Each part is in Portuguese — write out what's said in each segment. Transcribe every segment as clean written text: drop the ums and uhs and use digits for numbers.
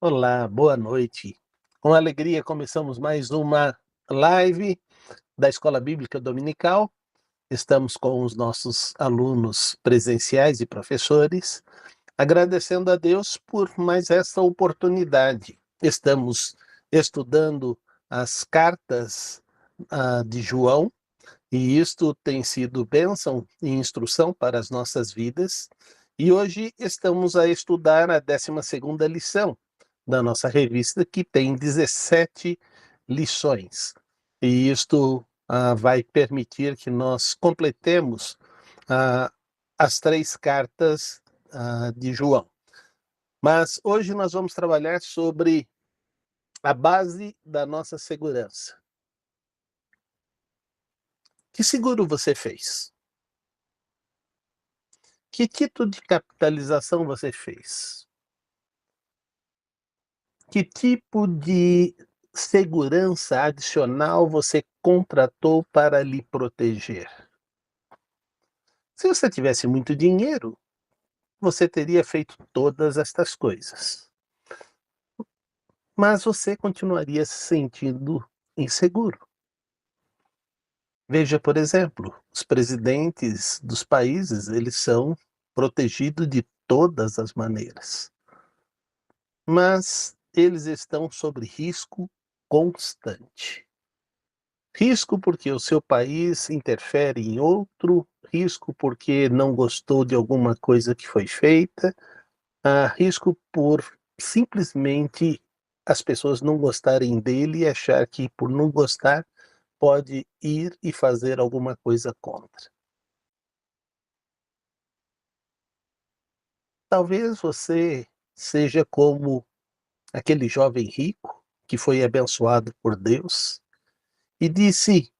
Olá, boa noite. Com alegria começamos mais uma live da Escola Bíblica Dominical. Estamos com os nossos alunos presenciais e professores, agradecendo a Deus por mais essa oportunidade. Estamos estudando as cartas de João, e isto tem sido bênção e instrução para as nossas vidas. E hoje estamos a estudar a 12ª lição da nossa revista, que tem 17 lições. E isto vai permitir que nós completemos as 3 cartas de João. Mas hoje nós vamos trabalhar sobre a base da nossa segurança. Que seguro você fez? Que tipo de capitalização você fez? Que tipo de segurança adicional você contratou para lhe proteger? Se você tivesse muito dinheiro, você teria feito todas estas coisas, mas você continuaria se sentindo inseguro. Veja, por exemplo, os presidentes dos países, eles são protegidos de todas as maneiras, mas eles estão sob risco constante. Risco porque o seu país interfere em outro, risco porque não gostou de alguma coisa que foi feita, risco por simplesmente as pessoas não gostarem dele e achar que por não gostar pode ir e fazer alguma coisa contra. Talvez você seja como aquele jovem rico que foi abençoado por Deus e disse: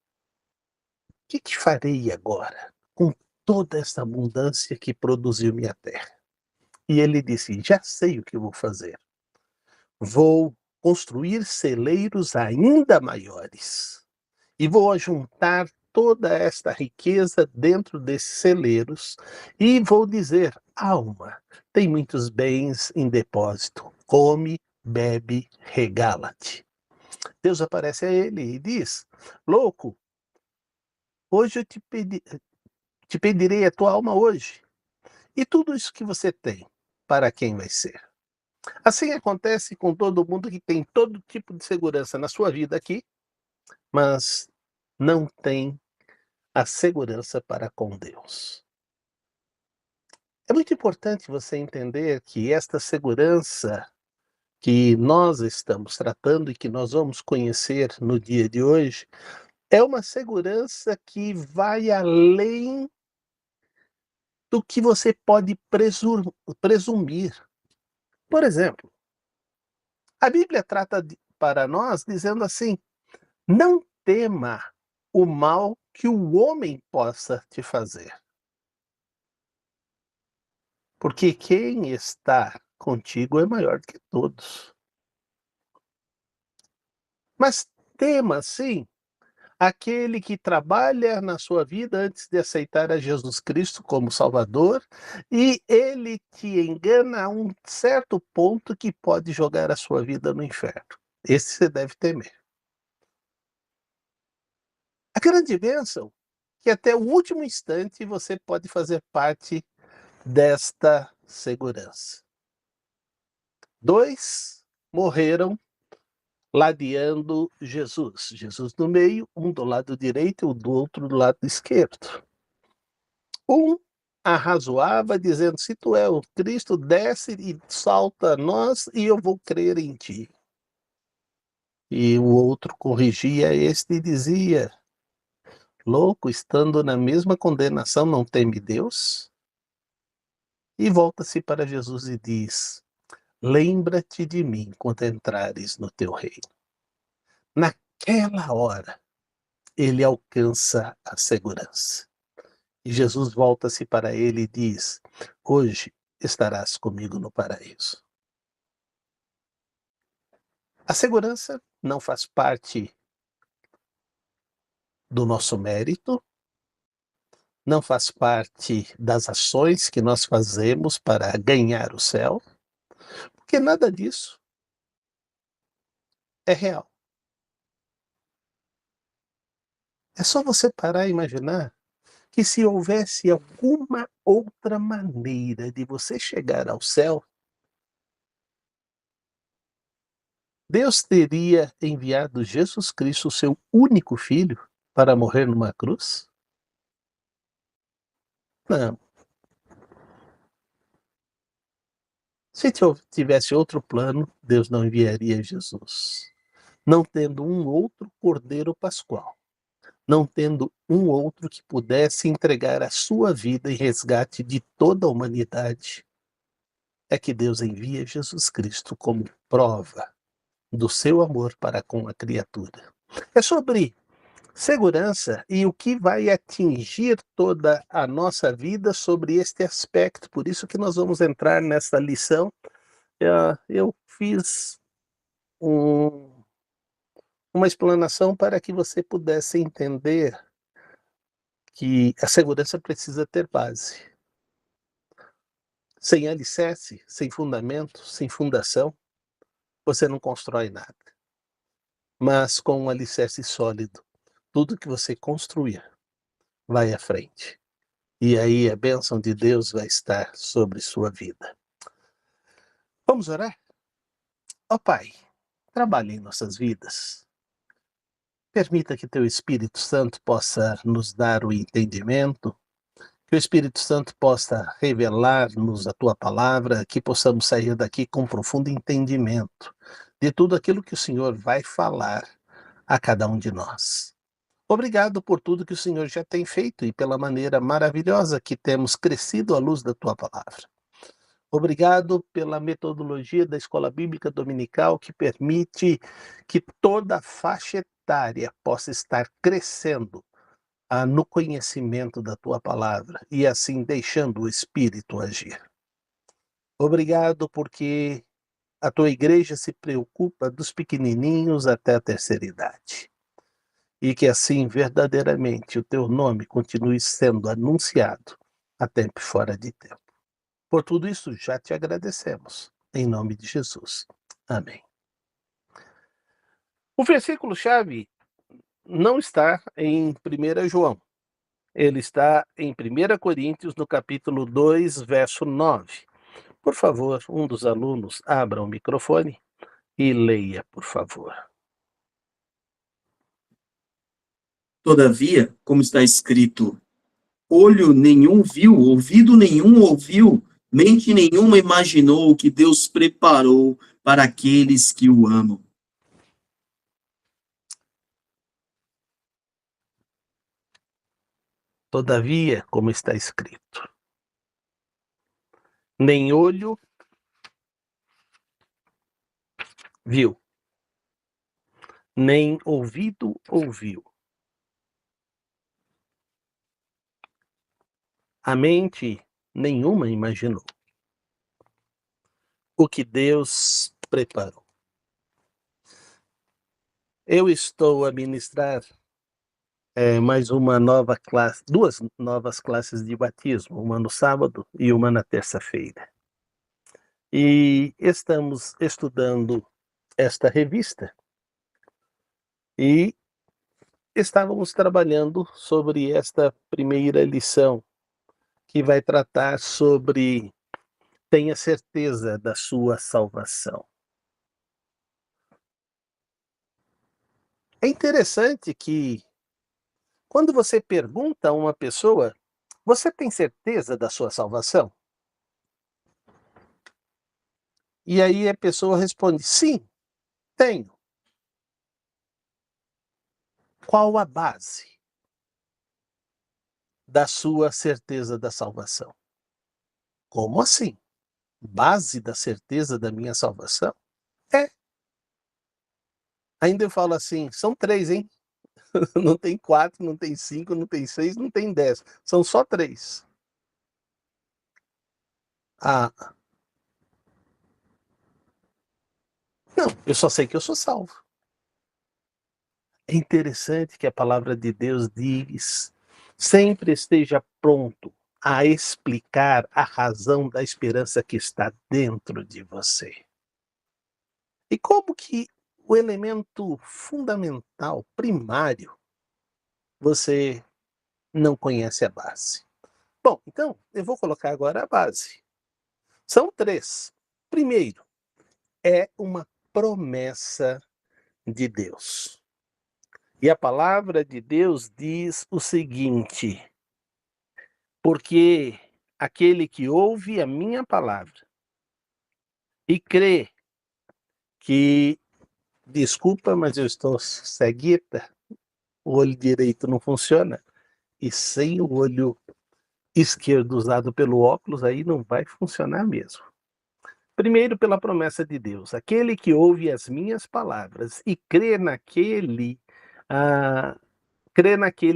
que farei agora com toda essa abundância que produziu minha terra? E ele disse: já sei o que eu vou fazer. Vou construir celeiros ainda maiores e vou ajuntar toda esta riqueza dentro desses celeiros e vou dizer: alma, tem muitos bens em depósito, come, bebe, regala-te. Deus aparece a ele e diz: louco, hoje eu te pedirei a tua alma hoje. E tudo isso que você tem, para quem vai ser? Assim acontece com todo mundo que tem todo tipo de segurança na sua vida aqui, mas não tem a segurança para com Deus. É muito importante você entender que esta segurança que nós estamos tratando e que nós vamos conhecer no dia de hoje, é uma segurança que vai além do que você pode presumir. Por exemplo, a Bíblia trata para nós dizendo assim: não tema o mal que o homem possa te fazer, porque quem está contigo é maior do que todos. Mas tema sim aquele que trabalha na sua vida antes de aceitar a Jesus Cristo como Salvador, e ele te engana a um certo ponto que pode jogar a sua vida no inferno. Esse você deve temer. A grande bênção é que até o último instante você pode fazer parte desta segurança. 2 morreram ladeando Jesus. Jesus no meio, um do lado direito e o do outro do lado esquerdo. Um arrazoava dizendo: se tu é o Cristo, desce e salta a nós e eu vou crer em ti. E o outro corrigia este e dizia: louco, estando na mesma condenação, não teme Deus? E volta-se para Jesus e diz: lembra-te de mim quando entrares no teu reino. Naquela hora, ele alcança a segurança. E Jesus volta-se para ele e diz: hoje estarás comigo no paraíso. A segurança não faz parte do nosso mérito, não faz parte das ações que nós fazemos para ganhar o céu, porque nada disso. é real. É só você parar e imaginar que se houvesse alguma outra maneira de você chegar ao céu, Deus teria enviado Jesus Cristo, seu único filho, para morrer numa cruz? Não. Se tivesse outro plano, Deus não enviaria Jesus. Não tendo um outro cordeiro pascual, não tendo um outro que pudesse entregar a sua vida em resgate de toda a humanidade, é que Deus envia Jesus Cristo como prova do seu amor para com a criatura. É sobre segurança e o que vai atingir toda a nossa vida sobre este aspecto. Por isso que nós vamos entrar nessa lição. Eu fiz um uma explanação para que você pudesse entender que a segurança precisa ter base. Sem alicerce, sem fundamento, sem fundação, você não constrói nada. Mas com um alicerce sólido, tudo que você construir vai à frente. E aí a bênção de Deus vai estar sobre sua vida. Vamos orar? Ó Pai, trabalhe em nossas vidas. Permita que teu Espírito Santo possa nos dar o entendimento, que o Espírito Santo possa revelar-nos a tua palavra, que possamos sair daqui com profundo entendimento de tudo aquilo que o Senhor vai falar a cada um de nós. Obrigado por tudo que o Senhor já tem feito e pela maneira maravilhosa que temos crescido à luz da tua palavra. Obrigado pela metodologia da Escola Bíblica Dominical que permite que toda a faixa etária possa estar crescendo no conhecimento da tua palavra e assim deixando o Espírito agir. Obrigado porque a tua igreja se preocupa dos pequenininhos até a terceira idade. E que assim verdadeiramente o teu nome continue sendo anunciado a tempo e fora de tempo. Por tudo isso já te agradecemos, em nome de Jesus. Amém. O versículo-chave não está em 1 João. Ele está em 1 Coríntios, no capítulo 2, verso 9. Por favor, um dos alunos abra o microfone e leia, por favor. Todavia, como está escrito, olho nenhum viu, ouvido nenhum ouviu, mente nenhuma imaginou o que Deus preparou para aqueles que o amam. Todavia, como está escrito, nem olho viu, nem ouvido ouviu. A mente nenhuma imaginou o que Deus preparou. Eu estou a ministrar mais uma nova classe, duas novas classes de batismo, uma no sábado e uma na terça-feira. E estamos estudando esta revista e estávamos trabalhando sobre esta primeira lição, que vai tratar sobre tenha certeza da sua salvação. É interessante que quando você pergunta a uma pessoa: "Você tem certeza da sua salvação?" E aí a pessoa responde: "Sim, tenho." Qual a base da sua certeza da salvação? Como assim? Base da certeza da minha salvação? É. Ainda eu falo assim: "São 3, hein?" Não tem 4, não tem 5, não tem 6, não tem 10. São só 3. Ah, não, eu só sei que eu sou salvo. É interessante que a palavra de Deus diz: "Sempre esteja pronto a explicar a razão da esperança que está dentro de você." E como que o elemento fundamental, primário, você não conhece a base. Bom, então eu vou colocar agora a base. São 3. Primeiro, é uma promessa de Deus. E a palavra de Deus diz o seguinte: porque aquele que ouve a minha palavra e crê que, desculpa, mas eu estou cegueta, o olho direito não funciona, e sem o olho esquerdo usado pelo óculos, aí não vai funcionar mesmo. Primeiro, pela promessa de Deus, aquele que ouve as minhas palavras e crê naquele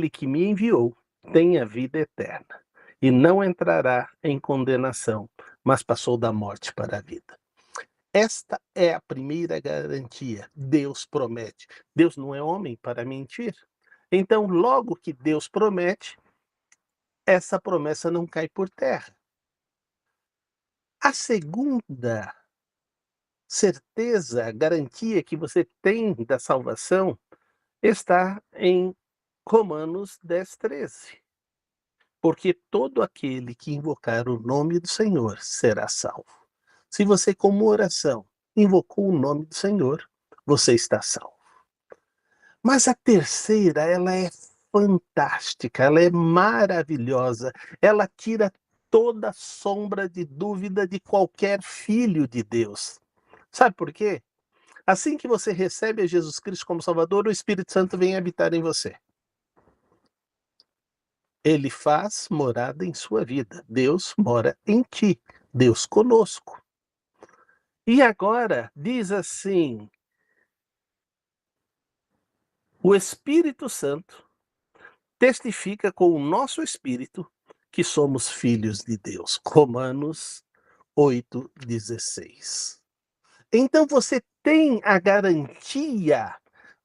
que me enviou, tem a vida eterna, e não entrará em condenação, mas passou da morte para a vida. Esta é a primeira garantia. Deus promete. Deus não é homem para mentir. Então, logo que Deus promete, essa promessa não cai por terra. A segunda certeza, garantia que você tem da salvação está em Romanos 10:13. Porque todo aquele que invocar o nome do Senhor será salvo. Se você, como oração, invocou o nome do Senhor, você está salvo. Mas a terceira, ela é fantástica, ela é maravilhosa, ela tira toda sombra de dúvida de qualquer filho de Deus. Sabe por quê? Assim que você recebe a Jesus Cristo como Salvador, o Espírito Santo vem habitar em você. Ele faz morada em sua vida. Deus mora em ti. Deus conosco. E agora, diz assim: o Espírito Santo testifica com o nosso espírito que somos filhos de Deus. Romanos 8:16. Então você tem a garantia,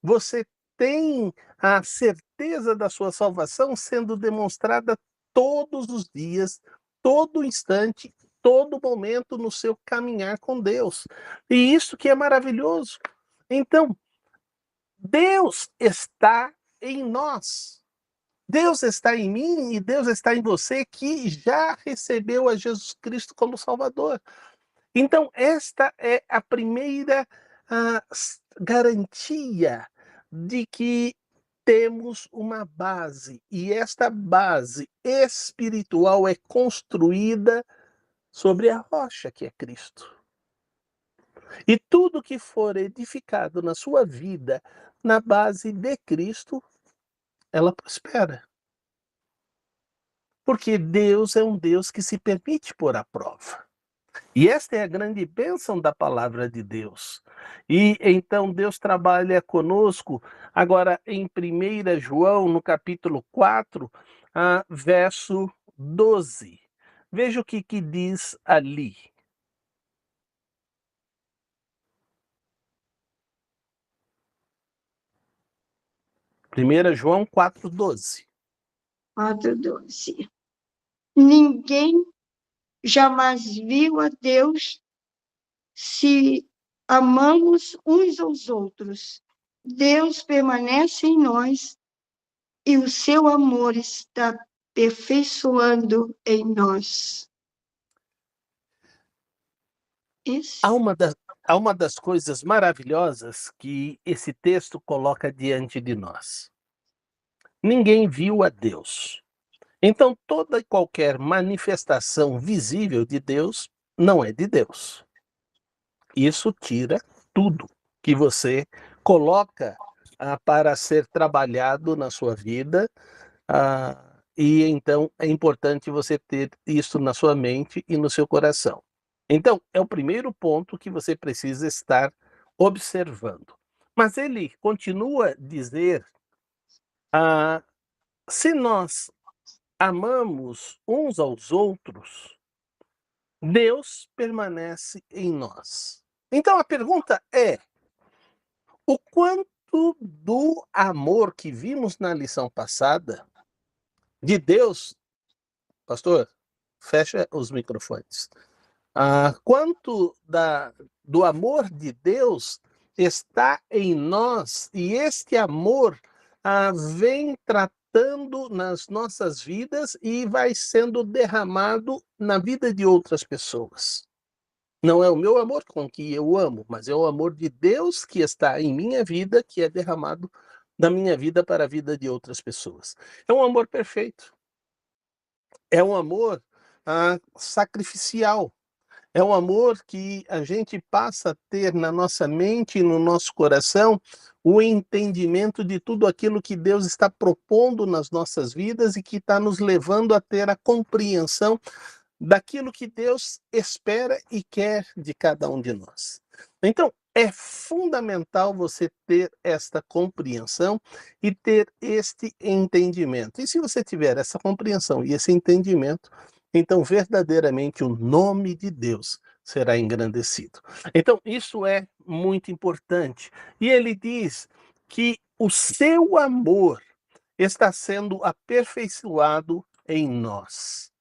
você tem a certeza da sua salvação sendo demonstrada todos os dias, todo instante, todo momento no seu caminhar com Deus. E isso que é maravilhoso. Então, Deus está em nós. Deus está em mim e Deus está em você que já recebeu a Jesus Cristo como Salvador. Então, esta é a primeira garantia de que temos uma base, e esta base espiritual é construída sobre a rocha que é Cristo. E tudo que for edificado na sua vida na base de Cristo, ela prospera. Porque Deus é um Deus que se permite pôr à prova. E esta é a grande bênção da palavra de Deus. E então Deus trabalha conosco, agora em 1 João, no capítulo 4, verso 12. Veja o que diz ali. 1 João 4:12. 4:12. Ninguém jamais viu a Deus. Se amamos uns aos outros, Deus permanece em nós e o seu amor está aperfeiçoando em nós. Há uma das coisas maravilhosas que esse texto coloca diante de nós. Ninguém viu a Deus. Então, toda e qualquer manifestação visível de Deus não é de Deus. Isso tira tudo que você coloca para ser trabalhado na sua vida, e então é importante você ter isso na sua mente e no seu coração. Então, é o primeiro ponto que você precisa estar observando. Mas ele continua a dizer, se nós amamos uns aos outros, Deus permanece em nós. Então a pergunta é: o quanto do amor que vimos na lição passada, de Deus, pastor, fecha os microfones. Quanto do amor de Deus está em nós e este amor vem tratando nas nossas vidas e vai sendo derramado na vida de outras pessoas. Não é o meu amor com que eu amo, mas é o amor de Deus que está em minha vida, que é derramado da minha vida para a vida de outras pessoas. É um amor perfeito. É um amor sacrificial. É um amor que a gente passa a ter na nossa mente e no nosso coração o entendimento de tudo aquilo que Deus está propondo nas nossas vidas e que está nos levando a ter a compreensão daquilo que Deus espera e quer de cada um de nós. Então, é fundamental você ter esta compreensão e ter este entendimento. E se você tiver essa compreensão e esse entendimento, então verdadeiramente o nome de Deus será engrandecido. Então, isso é muito importante. E ele diz que o seu amor está sendo aperfeiçoado em nós.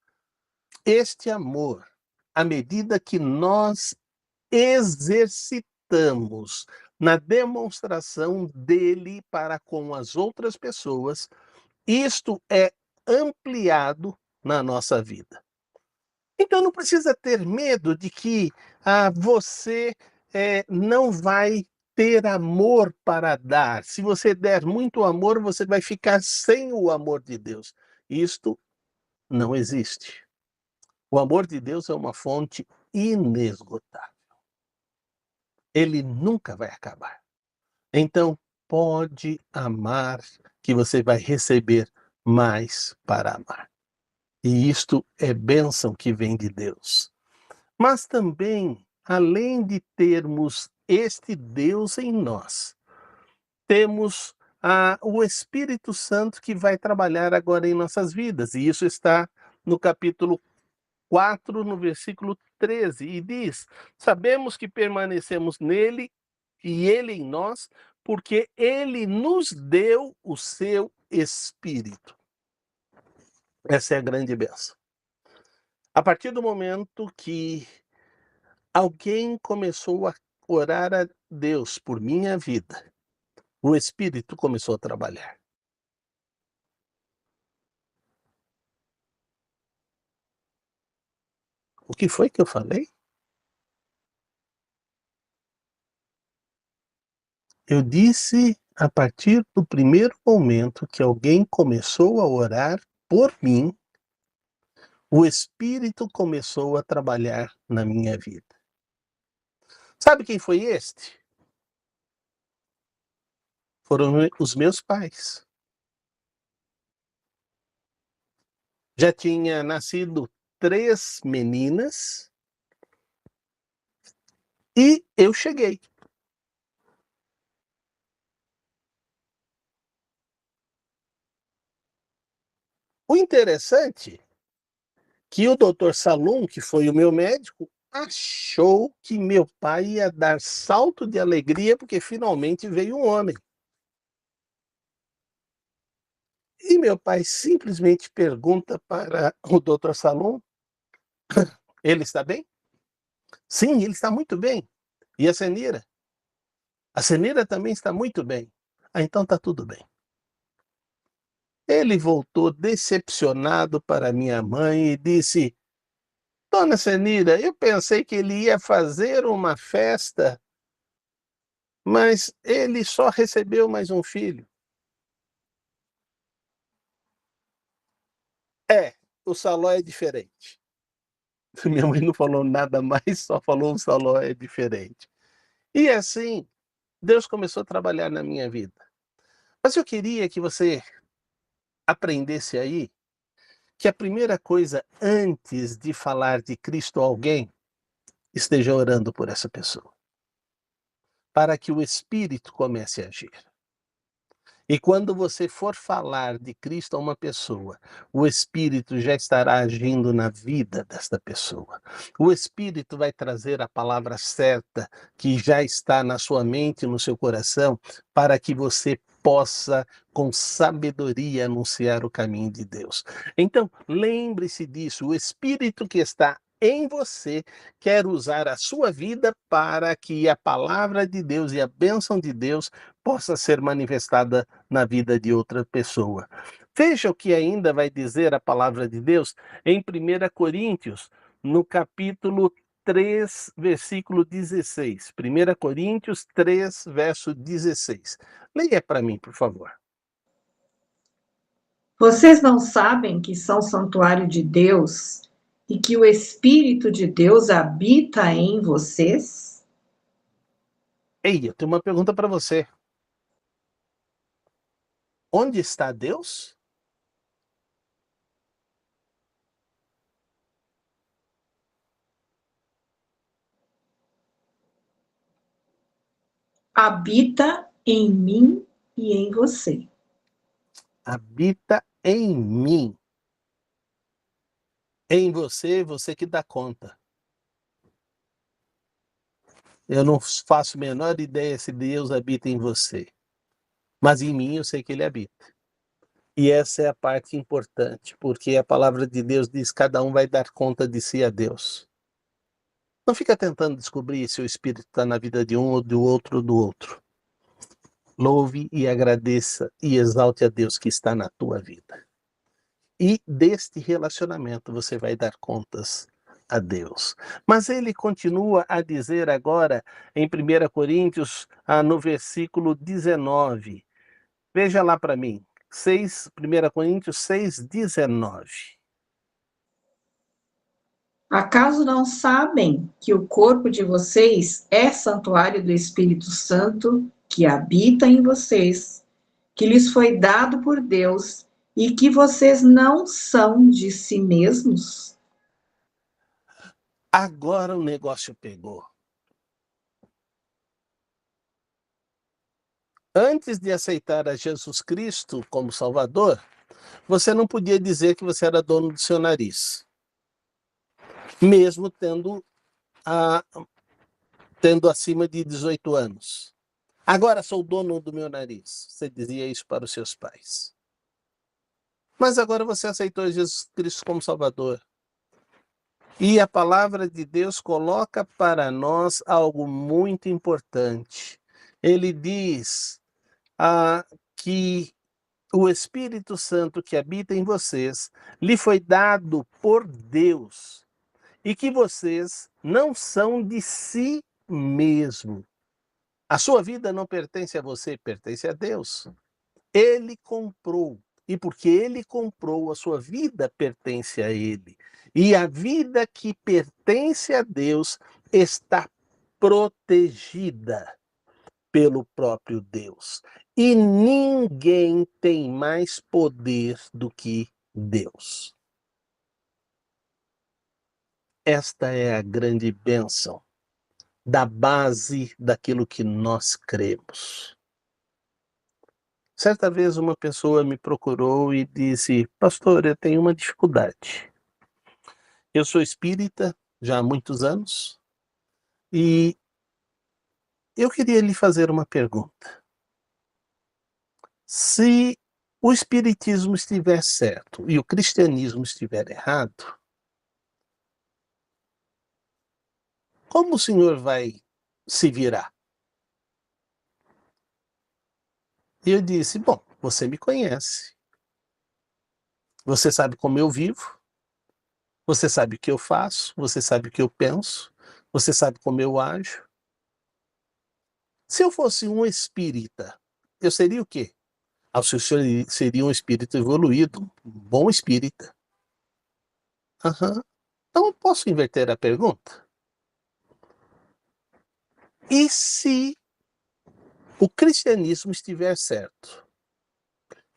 Este amor, à medida que nós exercitamos na demonstração dele para com as outras pessoas, isto é ampliado na nossa vida. Então não precisa ter medo de que você não vai ter amor para dar. Se você der muito amor, você vai ficar sem o amor de Deus. Isto não existe. O amor de Deus é uma fonte inesgotável. Ele nunca vai acabar. Então, pode amar, que você vai receber mais para amar. E isto é bênção que vem de Deus. Mas também, além de termos este Deus em nós, temos o Espírito Santo que vai trabalhar agora em nossas vidas. E isso está no capítulo 4, no versículo 13, e diz: sabemos que permanecemos nele e ele em nós, porque ele nos deu o seu Espírito. Essa é a grande bênção. A partir do momento que alguém começou a orar a Deus por minha vida, o Espírito começou a trabalhar. O que foi que eu falei? Eu disse a partir do primeiro momento que alguém começou a orar por mim, o Espírito começou a trabalhar na minha vida. Sabe quem foi este? Foram os meus pais. Já tinha nascido 3 meninas e eu cheguei. O interessante que o doutor Salum, que foi o meu médico, achou que meu pai ia dar salto de alegria porque finalmente veio um homem. E meu pai simplesmente pergunta para o doutor Salum: ele está bem? Sim, ele está muito bem. E a Senira? A Senira também está muito bem. Então está tudo bem. Ele voltou decepcionado para minha mãe e disse: Dona Senira, eu pensei que ele ia fazer uma festa, mas ele só recebeu mais um filho. O Saló é diferente. Minha mãe não falou nada mais, só falou o Saló é diferente. E assim, Deus começou a trabalhar na minha vida. Mas eu queria que você aprendesse aí que a primeira coisa antes de falar de Cristo a alguém, esteja orando por essa pessoa, para que o Espírito comece a agir. E quando você for falar de Cristo a uma pessoa, o Espírito já estará agindo na vida desta pessoa. O Espírito vai trazer a palavra certa que já está na sua mente e no seu coração, para que você possa, com sabedoria, anunciar o caminho de Deus. Então, lembre-se disso, o Espírito que está em você quer usar a sua vida para que a palavra de Deus e a bênção de Deus possa ser manifestada na vida de outra pessoa. Veja o que ainda vai dizer a palavra de Deus em 1 Coríntios, no capítulo 3, versículo 16. 1 Coríntios 3, verso 16. Leia para mim, por favor. Vocês não sabem que são santuário de Deus e que o Espírito de Deus habita em vocês? Ei, eu tenho uma pergunta para você. Onde está Deus? Habita em mim e em você. Habita em mim. Em você, você que dá conta. Eu não faço a menor ideia se Deus habita em você. Mas em mim eu sei que ele habita. E essa é a parte importante, porque a palavra de Deus diz que cada um vai dar conta de si a Deus. Não fica tentando descobrir se o Espírito está na vida de um ou do outro ou do outro. Louve e agradeça e exalte a Deus que está na tua vida. E deste relacionamento você vai dar contas a Deus. Mas ele continua a dizer agora em 1 Coríntios, no versículo 19. Veja lá para mim, 1 Coríntios 6, 19. Acaso não sabem que o corpo de vocês é santuário do Espírito Santo que habita em vocês, que lhes foi dado por Deus e que vocês não são de si mesmos? Agora o negócio pegou. Antes de aceitar a Jesus Cristo como Salvador, você não podia dizer que você era dono do seu nariz, mesmo tendo acima de 18 anos. Agora sou dono do meu nariz. Você dizia isso para os seus pais. Mas agora você aceitou Jesus Cristo como Salvador. E a palavra de Deus coloca para nós algo muito importante. Ele diz que o Espírito Santo que habita em vocês lhe foi dado por Deus e que vocês não são de si mesmo. A sua vida não pertence a você, pertence a Deus. Ele comprou. E porque ele comprou, a sua vida pertence a ele. E a vida que pertence a Deus está protegida pelo próprio Deus. E ninguém tem mais poder do que Deus. Esta é a grande bênção da base daquilo que nós cremos. Certa vez uma pessoa me procurou e disse: pastor, eu tenho uma dificuldade. Eu sou espírita já há muitos anos e eu queria lhe fazer uma pergunta. Se o espiritismo estiver certo e o cristianismo estiver errado, como o senhor vai se virar? E eu disse: bom, você me conhece. Você sabe como eu vivo. Você sabe o que eu faço. Você sabe o que eu penso. Você sabe como eu ajo. Se eu fosse um espírita, eu seria o quê? O senhor seria um espírito evoluído, um bom espírita. Uhum. Então eu posso inverter a pergunta? E se o cristianismo estiver certo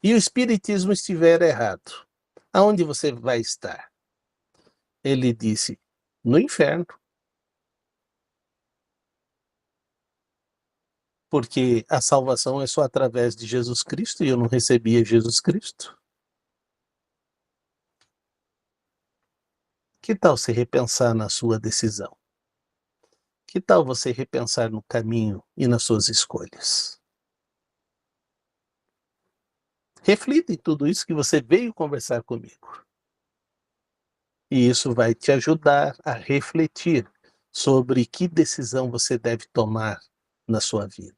e o espiritismo estiver errado, aonde você vai estar? Ele disse: no inferno. Porque a salvação é só através de Jesus Cristo e eu não recebia Jesus Cristo. Que tal você repensar na sua decisão? Que tal você repensar no caminho e nas suas escolhas? Reflita em tudo isso que você veio conversar comigo. E isso vai te ajudar a refletir sobre que decisão você deve tomar na sua vida.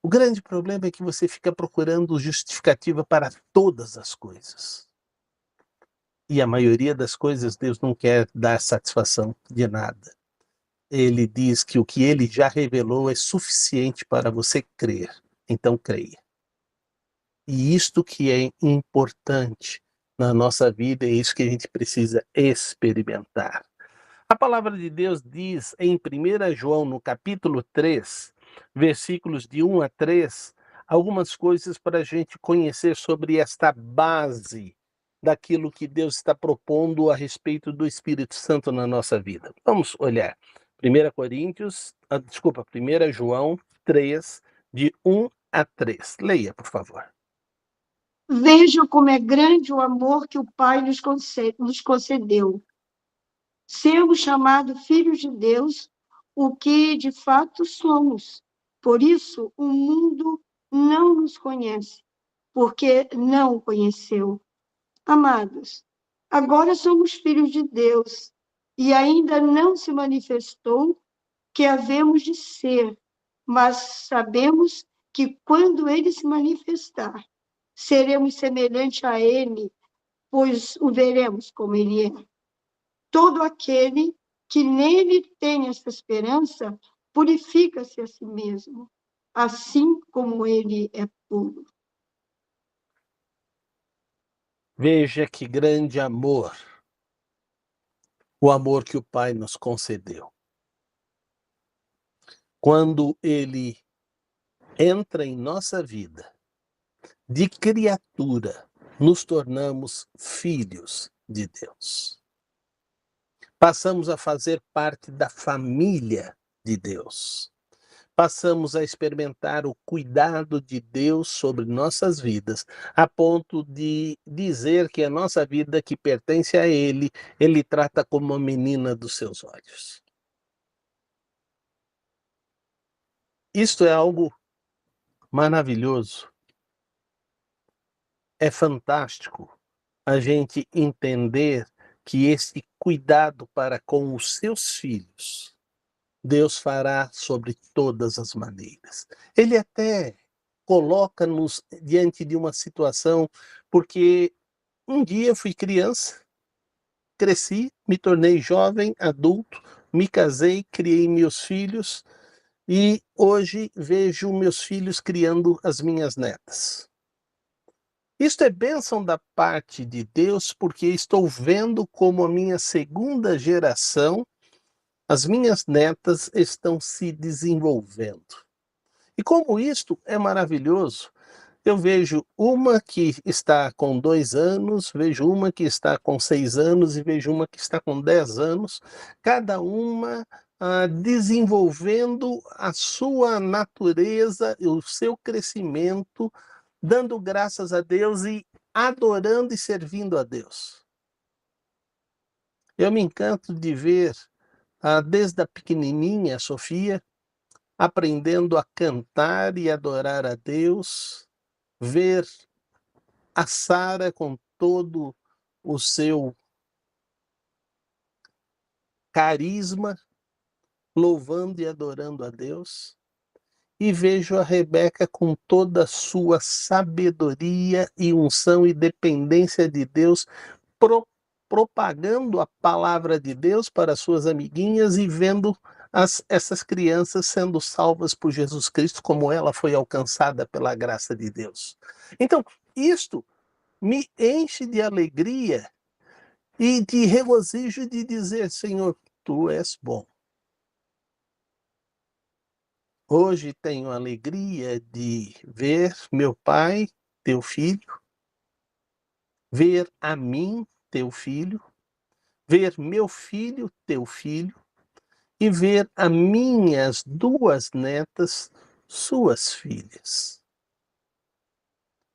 O grande problema é que você fica procurando justificativa para todas as coisas. E a maioria das coisas Deus não quer dar satisfação de nada. Ele diz que o que ele já revelou é suficiente para você crer. Então creia. E isto que é importante na nossa vida, é isso que a gente precisa experimentar. A palavra de Deus diz em 1 João, no capítulo 3, versículos de 1 a 3, algumas coisas para a gente conhecer sobre esta base daquilo que Deus está propondo a respeito do Espírito Santo na nossa vida. Vamos olhar. 1 João 3, de 1 a 3. Leia, por favor. Vejam como é grande o amor que o Pai nos concedeu. Sermos chamados filhos de Deus, o que de fato somos. Por isso, o mundo não nos conhece, porque não o conheceu. Amados, agora somos filhos de Deus, e ainda não se manifestou que havemos de ser, mas sabemos que quando ele se manifestar, seremos semelhantes a ele, pois o veremos como ele é. Todo aquele que nele tem essa esperança purifica-se a si mesmo, assim como ele é puro. Veja que grande amor, o amor que o Pai nos concedeu. Quando ele entra em nossa vida, de criatura, nos tornamos filhos de Deus. Passamos a fazer parte da família de Deus. Passamos a experimentar o cuidado de Deus sobre nossas vidas, a ponto de dizer que a nossa vida que pertence a Ele, Ele trata como a menina dos seus olhos. Isto é algo maravilhoso. É fantástico a gente entender que esse cuidado para com os seus filhos, Deus fará sobre todas as maneiras. Ele até coloca-nos diante de uma situação, porque um dia fui criança, cresci, me tornei jovem, adulto, me casei, criei meus filhos e hoje vejo meus filhos criando as minhas netas. Isto é bênção da parte de Deus, porque estou vendo como a minha segunda geração, as minhas netas, estão se desenvolvendo. E como isto é maravilhoso, eu vejo uma que está com 2 anos, vejo uma que está com 6 anos e vejo uma que está com 10 anos, cada uma desenvolvendo a sua natureza e o seu crescimento, dando graças a Deus e adorando e servindo a Deus. Eu me encanto de ver, desde a pequenininha, a Sofia, aprendendo a cantar e adorar a Deus, ver a Sara com todo o seu carisma, louvando e adorando a Deus, e vejo a Rebeca com toda a sua sabedoria e unção e dependência de Deus, propagando a palavra de Deus para suas amiguinhas e vendo essas crianças sendo salvas por Jesus Cristo, como ela foi alcançada pela graça de Deus. Então, isto me enche de alegria e de regozijo de dizer: Senhor, Tu és bom. Hoje tenho a alegria de ver meu pai, Teu filho, ver a mim, Teu filho, ver meu filho, Teu filho, e ver as minhas 2 netas, suas filhas.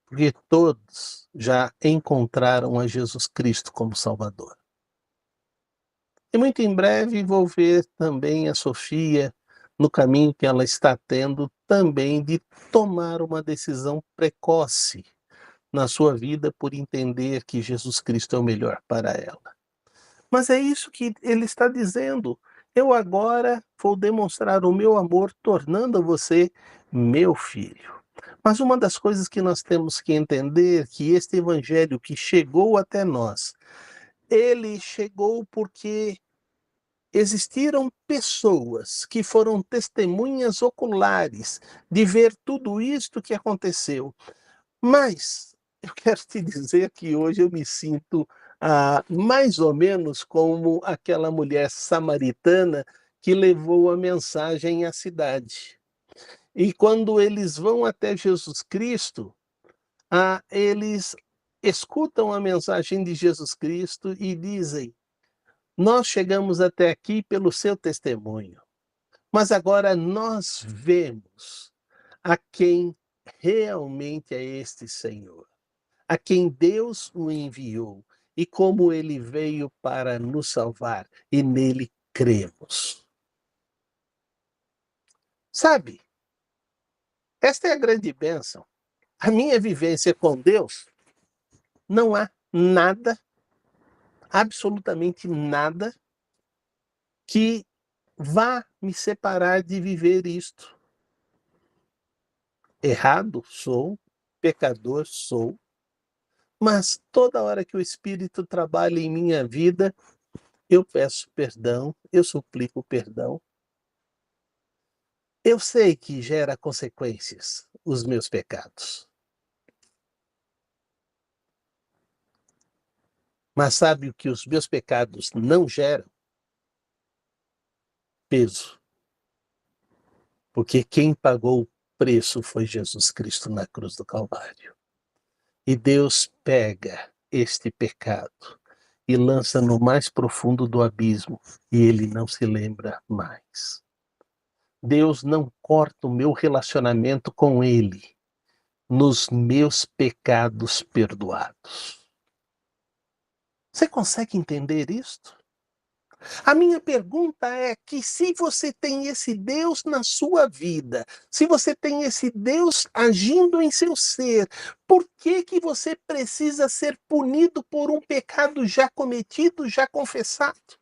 Porque todos já encontraram a Jesus Cristo como Salvador. E muito em breve vou ver também a Sofia no caminho que ela está tendo também de tomar uma decisão precoce na sua vida por entender que Jesus Cristo é o melhor para ela. Mas é isso que ele está dizendo. Eu agora vou demonstrar o meu amor, tornando você meu filho. Mas uma das coisas que nós temos que entender que este evangelho que chegou até nós, ele chegou porque existiram pessoas que foram testemunhas oculares de ver tudo isto que aconteceu. Mas eu quero te dizer que hoje eu me sinto, mais ou menos como aquela mulher samaritana que levou a mensagem à cidade. E quando eles vão até Jesus Cristo, eles escutam a mensagem de Jesus Cristo e dizem: "Nós chegamos até aqui pelo seu testemunho, mas agora nós vemos a quem realmente é este Senhor, a quem Deus o enviou e como ele veio para nos salvar, e nele cremos." Sabe, esta é a grande bênção. A minha vivência com Deus, não há nada, absolutamente nada, que vá me separar de viver isto. Errado sou, pecador sou, mas toda hora que o Espírito trabalha em minha vida, eu peço perdão, eu suplico perdão. Eu sei que gera consequências os meus pecados. Mas sabe o que os meus pecados não geram? Peso. Porque quem pagou o preço foi Jesus Cristo na cruz do Calvário. E Deus pega este pecado e lança no mais profundo do abismo, e ele não se lembra mais. Deus não corta o meu relacionamento com ele nos meus pecados perdoados. Você consegue entender isto? A minha pergunta é que se você tem esse Deus na sua vida, se você tem esse Deus agindo em seu ser, por que que você precisa ser punido por um pecado já cometido, já confessado?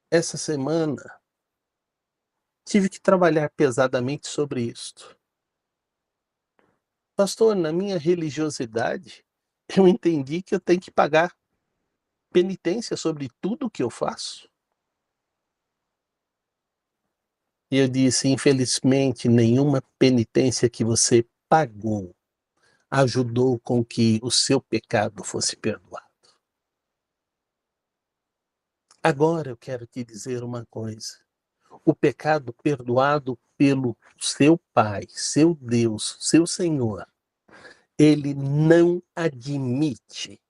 Essa semana tive que trabalhar pesadamente sobre isto. Pastor, na minha religiosidade, eu entendi que eu tenho que pagar penitência sobre tudo que eu faço. E eu disse: infelizmente, nenhuma penitência que você pagou ajudou com que o seu pecado fosse perdoado. Agora eu quero te dizer uma coisa: o pecado perdoado pelo seu Pai, seu Deus, seu Senhor, ele não admite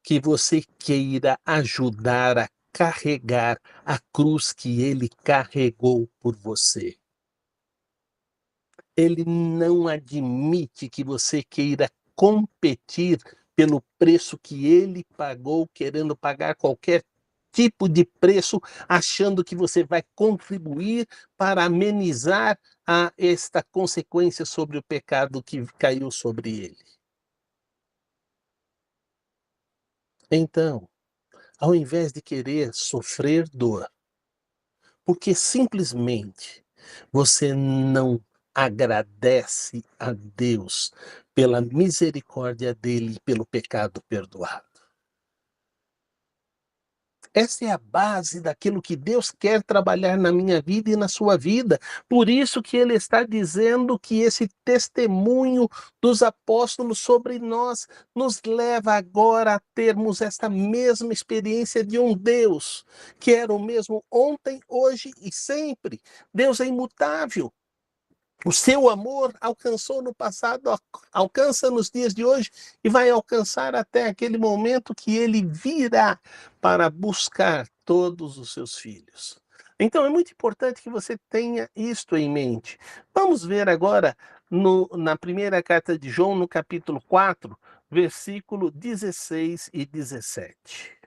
que você queira ajudar a carregar a cruz que ele carregou por você. Ele não admite que você queira competir pelo preço que ele pagou, querendo pagar qualquer tipo de preço, achando que você vai contribuir para amenizar esta consequência sobre o pecado que caiu sobre ele. Então, ao invés de querer sofrer dor, porque simplesmente você não agradece a Deus pela misericórdia dele e pelo pecado perdoado. Essa é a base daquilo que Deus quer trabalhar na minha vida e na sua vida. Por isso que ele está dizendo que esse testemunho dos apóstolos sobre nós nos leva agora a termos esta mesma experiência de um Deus que era o mesmo ontem, hoje e sempre. Deus é imutável. O seu amor alcançou no passado, alcança nos dias de hoje e vai alcançar até aquele momento que ele virá para buscar todos os seus filhos. Então é muito importante que você tenha isto em mente. Vamos ver agora na primeira carta de João, no capítulo 4, versículo 16 e 17.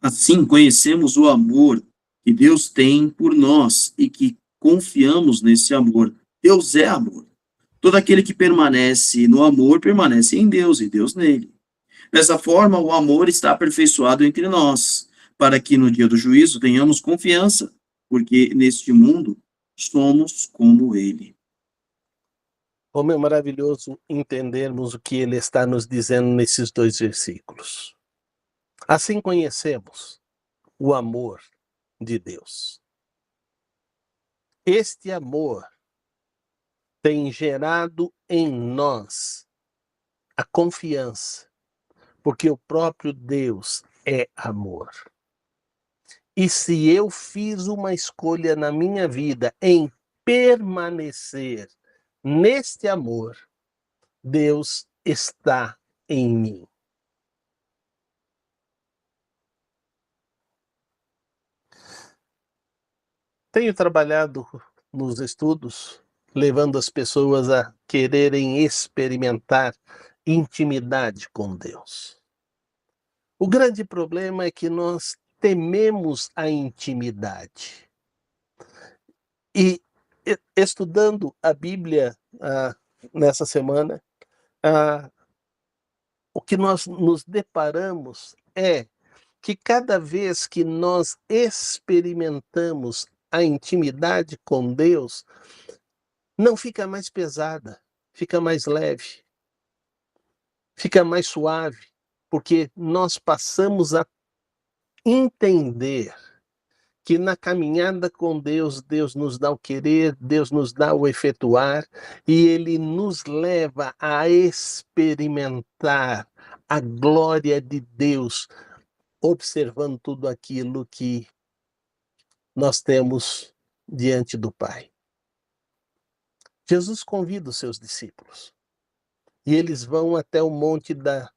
Assim conhecemos o amor que Deus tem por nós e que confiamos nesse amor. Deus é amor. Todo aquele que permanece no amor, permanece em Deus e Deus nele. Dessa forma, o amor está aperfeiçoado entre nós, para que no dia do juízo tenhamos confiança, porque neste mundo somos como ele. Como é maravilhoso entendermos o que ele está nos dizendo nesses 2 versículos. Assim conhecemos o amor de Deus. Este amor tem gerado em nós a confiança, porque o próprio Deus é amor. E se eu fiz uma escolha na minha vida em permanecer neste amor, Deus está em mim. Tenho trabalhado nos estudos, levando as pessoas a quererem experimentar intimidade com Deus. O grande problema é que nós tememos a intimidade. E estudando a Bíblia nessa semana, o que nós nos deparamos é que cada vez que nós experimentamos a intimidade com Deus, não fica mais pesada, fica mais leve, fica mais suave, porque nós passamos a entender que na caminhada com Deus, Deus nos dá o querer, Deus nos dá o efetuar, e Ele nos leva a experimentar a glória de Deus, observando tudo aquilo que nós temos diante do Pai. Jesus convida os seus discípulos, e eles vão até o Monte da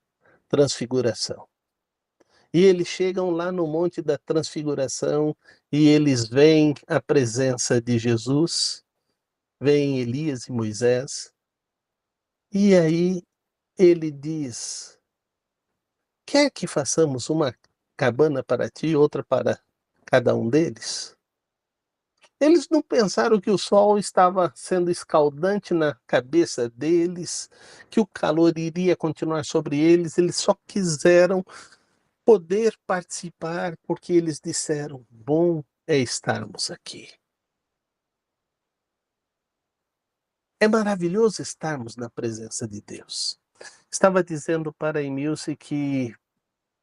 Transfiguração. E eles chegam lá no Monte da Transfiguração e eles veem a presença de Jesus, veem Elias e Moisés. E aí ele diz: quer que façamos uma cabana para ti e outra para cada um deles? Eles não pensaram que o sol estava sendo escaldante na cabeça deles, que o calor iria continuar sobre eles, eles só quiseram poder participar, porque eles disseram: bom é estarmos aqui. É maravilhoso estarmos na presença de Deus. Estava dizendo para a Emilce que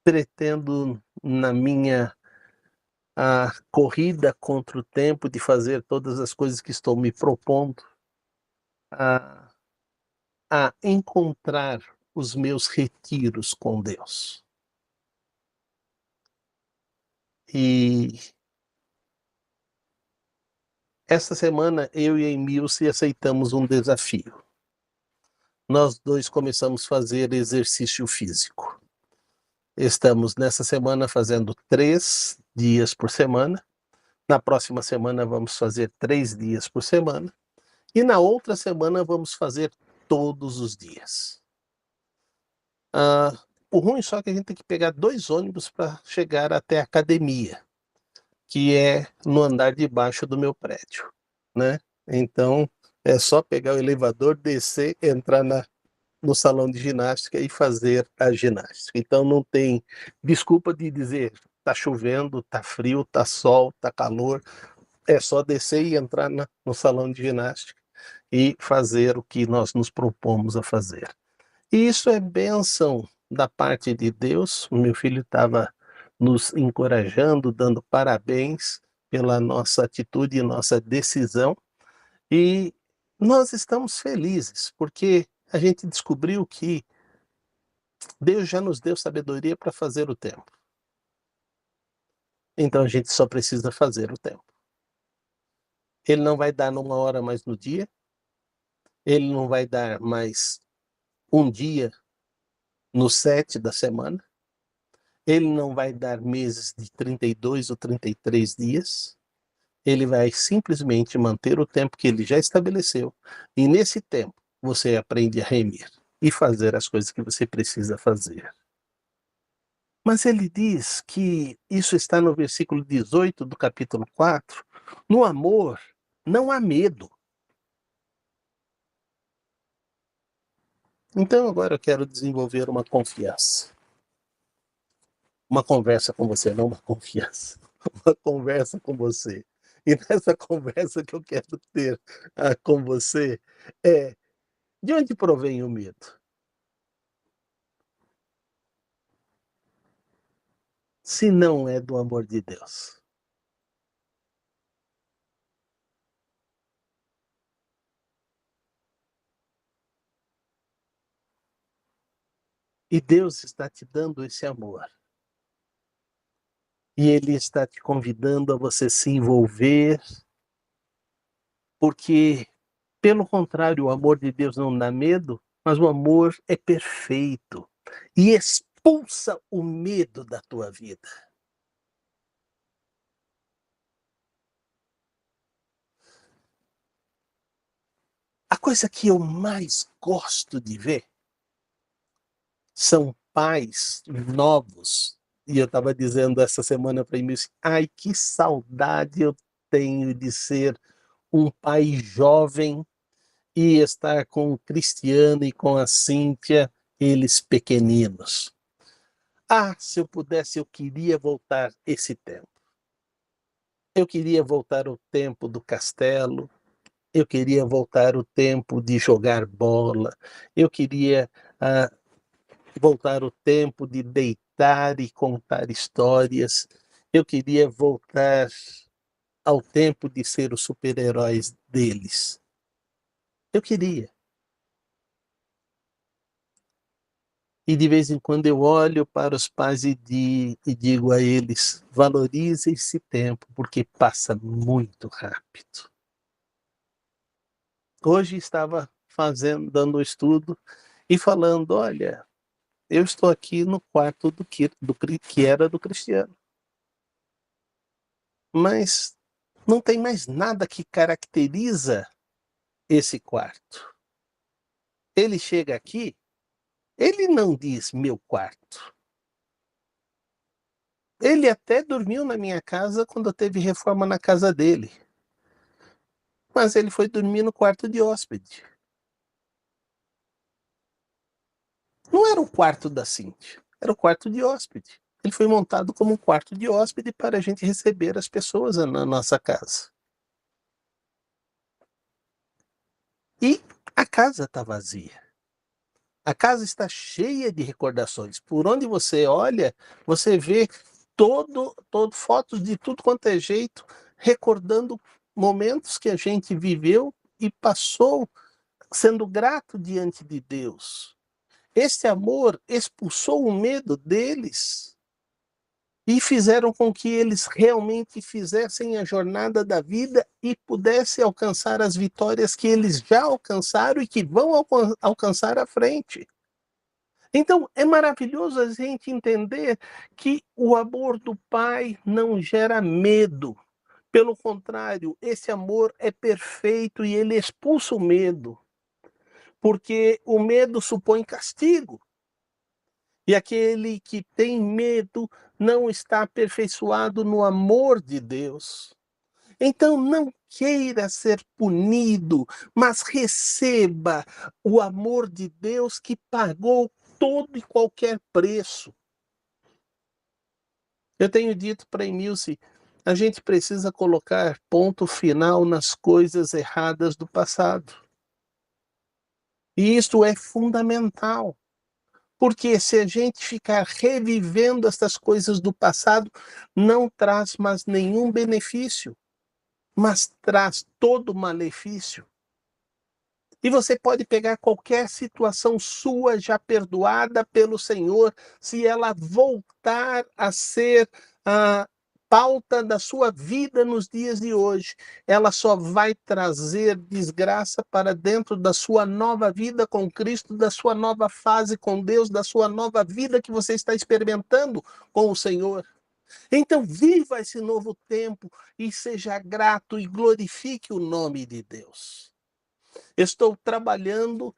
pretendo, na minha corrida contra o tempo, de fazer todas as coisas que estou me propondo, a encontrar os meus retiros com Deus. E esta semana eu e a Emilce aceitamos um desafio. Nós dois começamos a fazer exercício físico. Estamos nessa semana fazendo 3 dias por semana. Na próxima semana vamos fazer 3 dias por semana. E na outra semana vamos fazer todos os dias. O ruim só é que a gente tem que pegar 2 ônibus para chegar até a academia, que é no andar de baixo do meu prédio, né? Então é só pegar o elevador, descer, entrar no salão de ginástica e fazer a ginástica. Então não tem desculpa de dizer tá chovendo, tá frio, tá sol, tá calor. É só descer e entrar no salão de ginástica e fazer o que nós nos propomos a fazer. E isso é bênção da parte de Deus. O meu filho estava nos encorajando, dando parabéns pela nossa atitude e nossa decisão. E nós estamos felizes, porque a gente descobriu que Deus já nos deu sabedoria para fazer o tempo. Então a gente só precisa fazer o tempo. Ele não vai dar numa hora mais no dia, ele não vai dar mais um dia no 7 da semana, ele não vai dar meses de 32 ou 33 dias, ele vai simplesmente manter o tempo que ele já estabeleceu, e nesse tempo você aprende a remir e fazer as coisas que você precisa fazer. Mas ele diz que isso está no versículo 18 do capítulo 4, no amor não há medo. Então agora eu quero desenvolver uma confiança. Uma conversa com você, não uma confiança. Uma conversa com você. E nessa conversa que eu quero ter com você é: de onde provém o medo? Se não é do amor de Deus. E Deus está te dando esse amor. E Ele está te convidando a você se envolver, porque, pelo contrário, o amor de Deus não dá medo, mas o amor é perfeito e expulsa o medo da tua vida. A coisa que eu mais gosto de ver são pais novos. E eu estava dizendo essa semana para mim, ai, que saudade eu tenho de ser um pai jovem e estar com o Cristiano e com a Cíntia, eles pequeninos. Ah, se eu pudesse, eu queria voltar esse tempo. Eu queria voltar ao tempo do castelo, eu queria voltar o tempo de jogar bola, eu queria voltar o tempo de deitar e contar histórias, eu queria voltar ao tempo de ser os super-heróis deles. Eu queria. E de vez em quando eu olho para os pais e digo a eles: valorize esse tempo, porque passa muito rápido. Hoje estava dando um estudo e falando: olha, eu estou aqui no quarto que era do Cristiano. Mas não tem mais nada que caracteriza esse quarto. Ele chega aqui, ele não diz meu quarto. Ele até dormiu na minha casa quando teve reforma na casa dele. Mas ele foi dormir no quarto de hóspede. Não era o quarto da Cíntia, era o quarto de hóspede. Ele foi montado como um quarto de hóspede para a gente receber as pessoas na nossa casa. E a casa está vazia. A casa está cheia de recordações. Por onde você olha, você vê fotos de tudo quanto é jeito, recordando momentos que a gente viveu e passou sendo grato diante de Deus. Esse amor expulsou o medo deles e fizeram com que eles realmente fizessem a jornada da vida e pudessem alcançar as vitórias que eles já alcançaram e que vão alcançar à frente. Então, é maravilhoso a gente entender que o amor do Pai não gera medo. Pelo contrário, esse amor é perfeito e ele expulsa o medo, porque o medo supõe castigo. E aquele que tem medo não está aperfeiçoado no amor de Deus. Então não queira ser punido, mas receba o amor de Deus que pagou todo e qualquer preço. Eu tenho dito para Emilce, a gente precisa colocar ponto final nas coisas erradas do passado. E isso é fundamental. Porque se a gente ficar revivendo essas coisas do passado, não traz mais nenhum benefício, mas traz todo malefício. E você pode pegar qualquer situação sua já perdoada pelo Senhor, se ela voltar a ser a pauta da sua vida nos dias de hoje, ela só vai trazer desgraça para dentro da sua nova vida com Cristo, da sua nova fase com Deus, da sua nova vida que você está experimentando com o Senhor. Então, viva esse novo tempo e seja grato e glorifique o nome de Deus. Estou trabalhando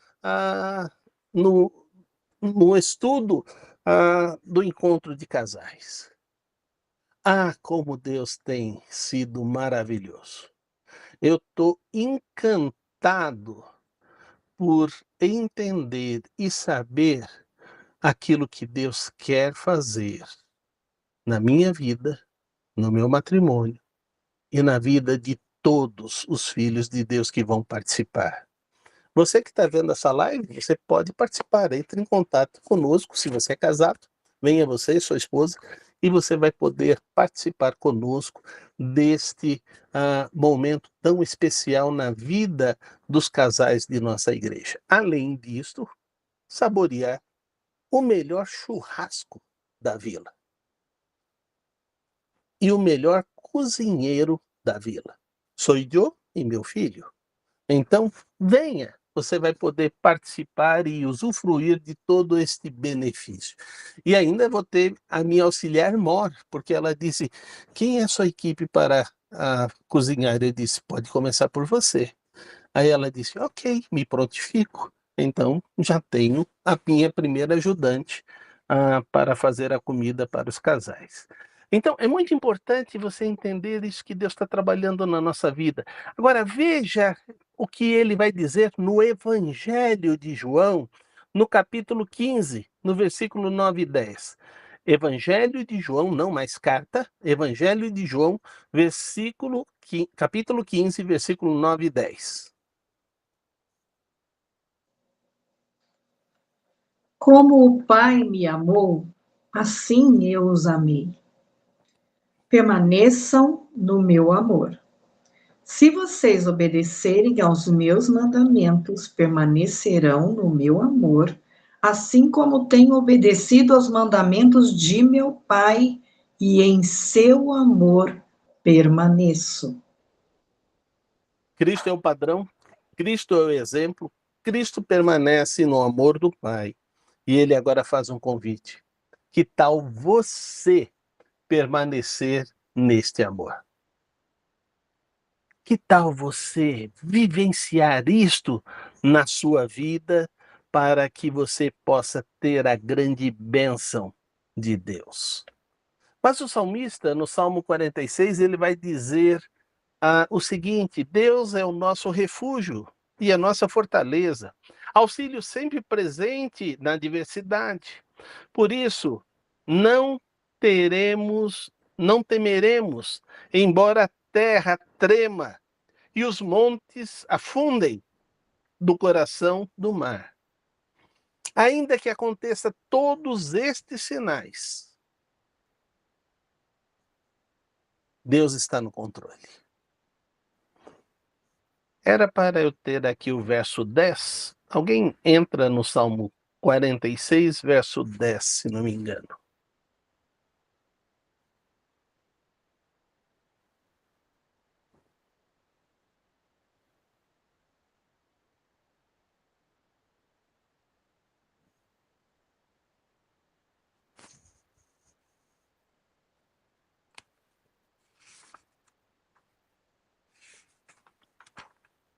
no, no estudo do encontro de casais. Ah, como Deus tem sido maravilhoso. Eu estou encantado por entender e saber aquilo que Deus quer fazer na minha vida, no meu matrimônio e na vida de todos os filhos de Deus que vão participar. Você que está vendo essa live, você pode participar, entre em contato conosco, se você é casado, venha você e sua esposa, e você vai poder participar conosco deste momento tão especial na vida dos casais de nossa igreja. Além disto, saborear o melhor churrasco da vila e o melhor cozinheiro da vila. Sou eu e meu filho. Então, venha, você vai poder participar e usufruir de todo este benefício. E ainda vou ter a minha auxiliar Mor, porque ela disse: quem é a sua equipe para cozinhar? Eu disse: pode começar por você. Aí ela disse: ok, me prontifico. Então, já tenho a minha primeira ajudante para fazer a comida para os casais. Então, é muito importante você entender isso que Deus está trabalhando na nossa vida. Agora, veja o que ele vai dizer no Evangelho de João, no capítulo 15, no versículo 9 e 10. Evangelho de João, não mais carta, Evangelho de João, capítulo 15, versículo 9 e 10. Como o Pai me amou, assim eu os amei. Permaneçam no meu amor. Se vocês obedecerem aos meus mandamentos, permanecerão no meu amor, assim como tenho obedecido aos mandamentos de meu Pai, e em seu amor permaneço. Cristo é o padrão, Cristo é o exemplo, Cristo permanece no amor do Pai. E ele agora faz um convite. Que tal você permanecer neste amor? Que tal você vivenciar isto na sua vida para que você possa ter a grande bênção de Deus? Mas o salmista, no Salmo 46, ele vai dizer o seguinte: Deus é o nosso refúgio e a nossa fortaleza, auxílio sempre presente na adversidade. Por isso, não teremos, não temeremos, embora a terra trema e os montes afundem do coração do mar. Ainda que aconteça todos estes sinais, Deus está no controle. Era para eu ter aqui o verso 10. Alguém entra no Salmo 46, verso 10, se não me engano.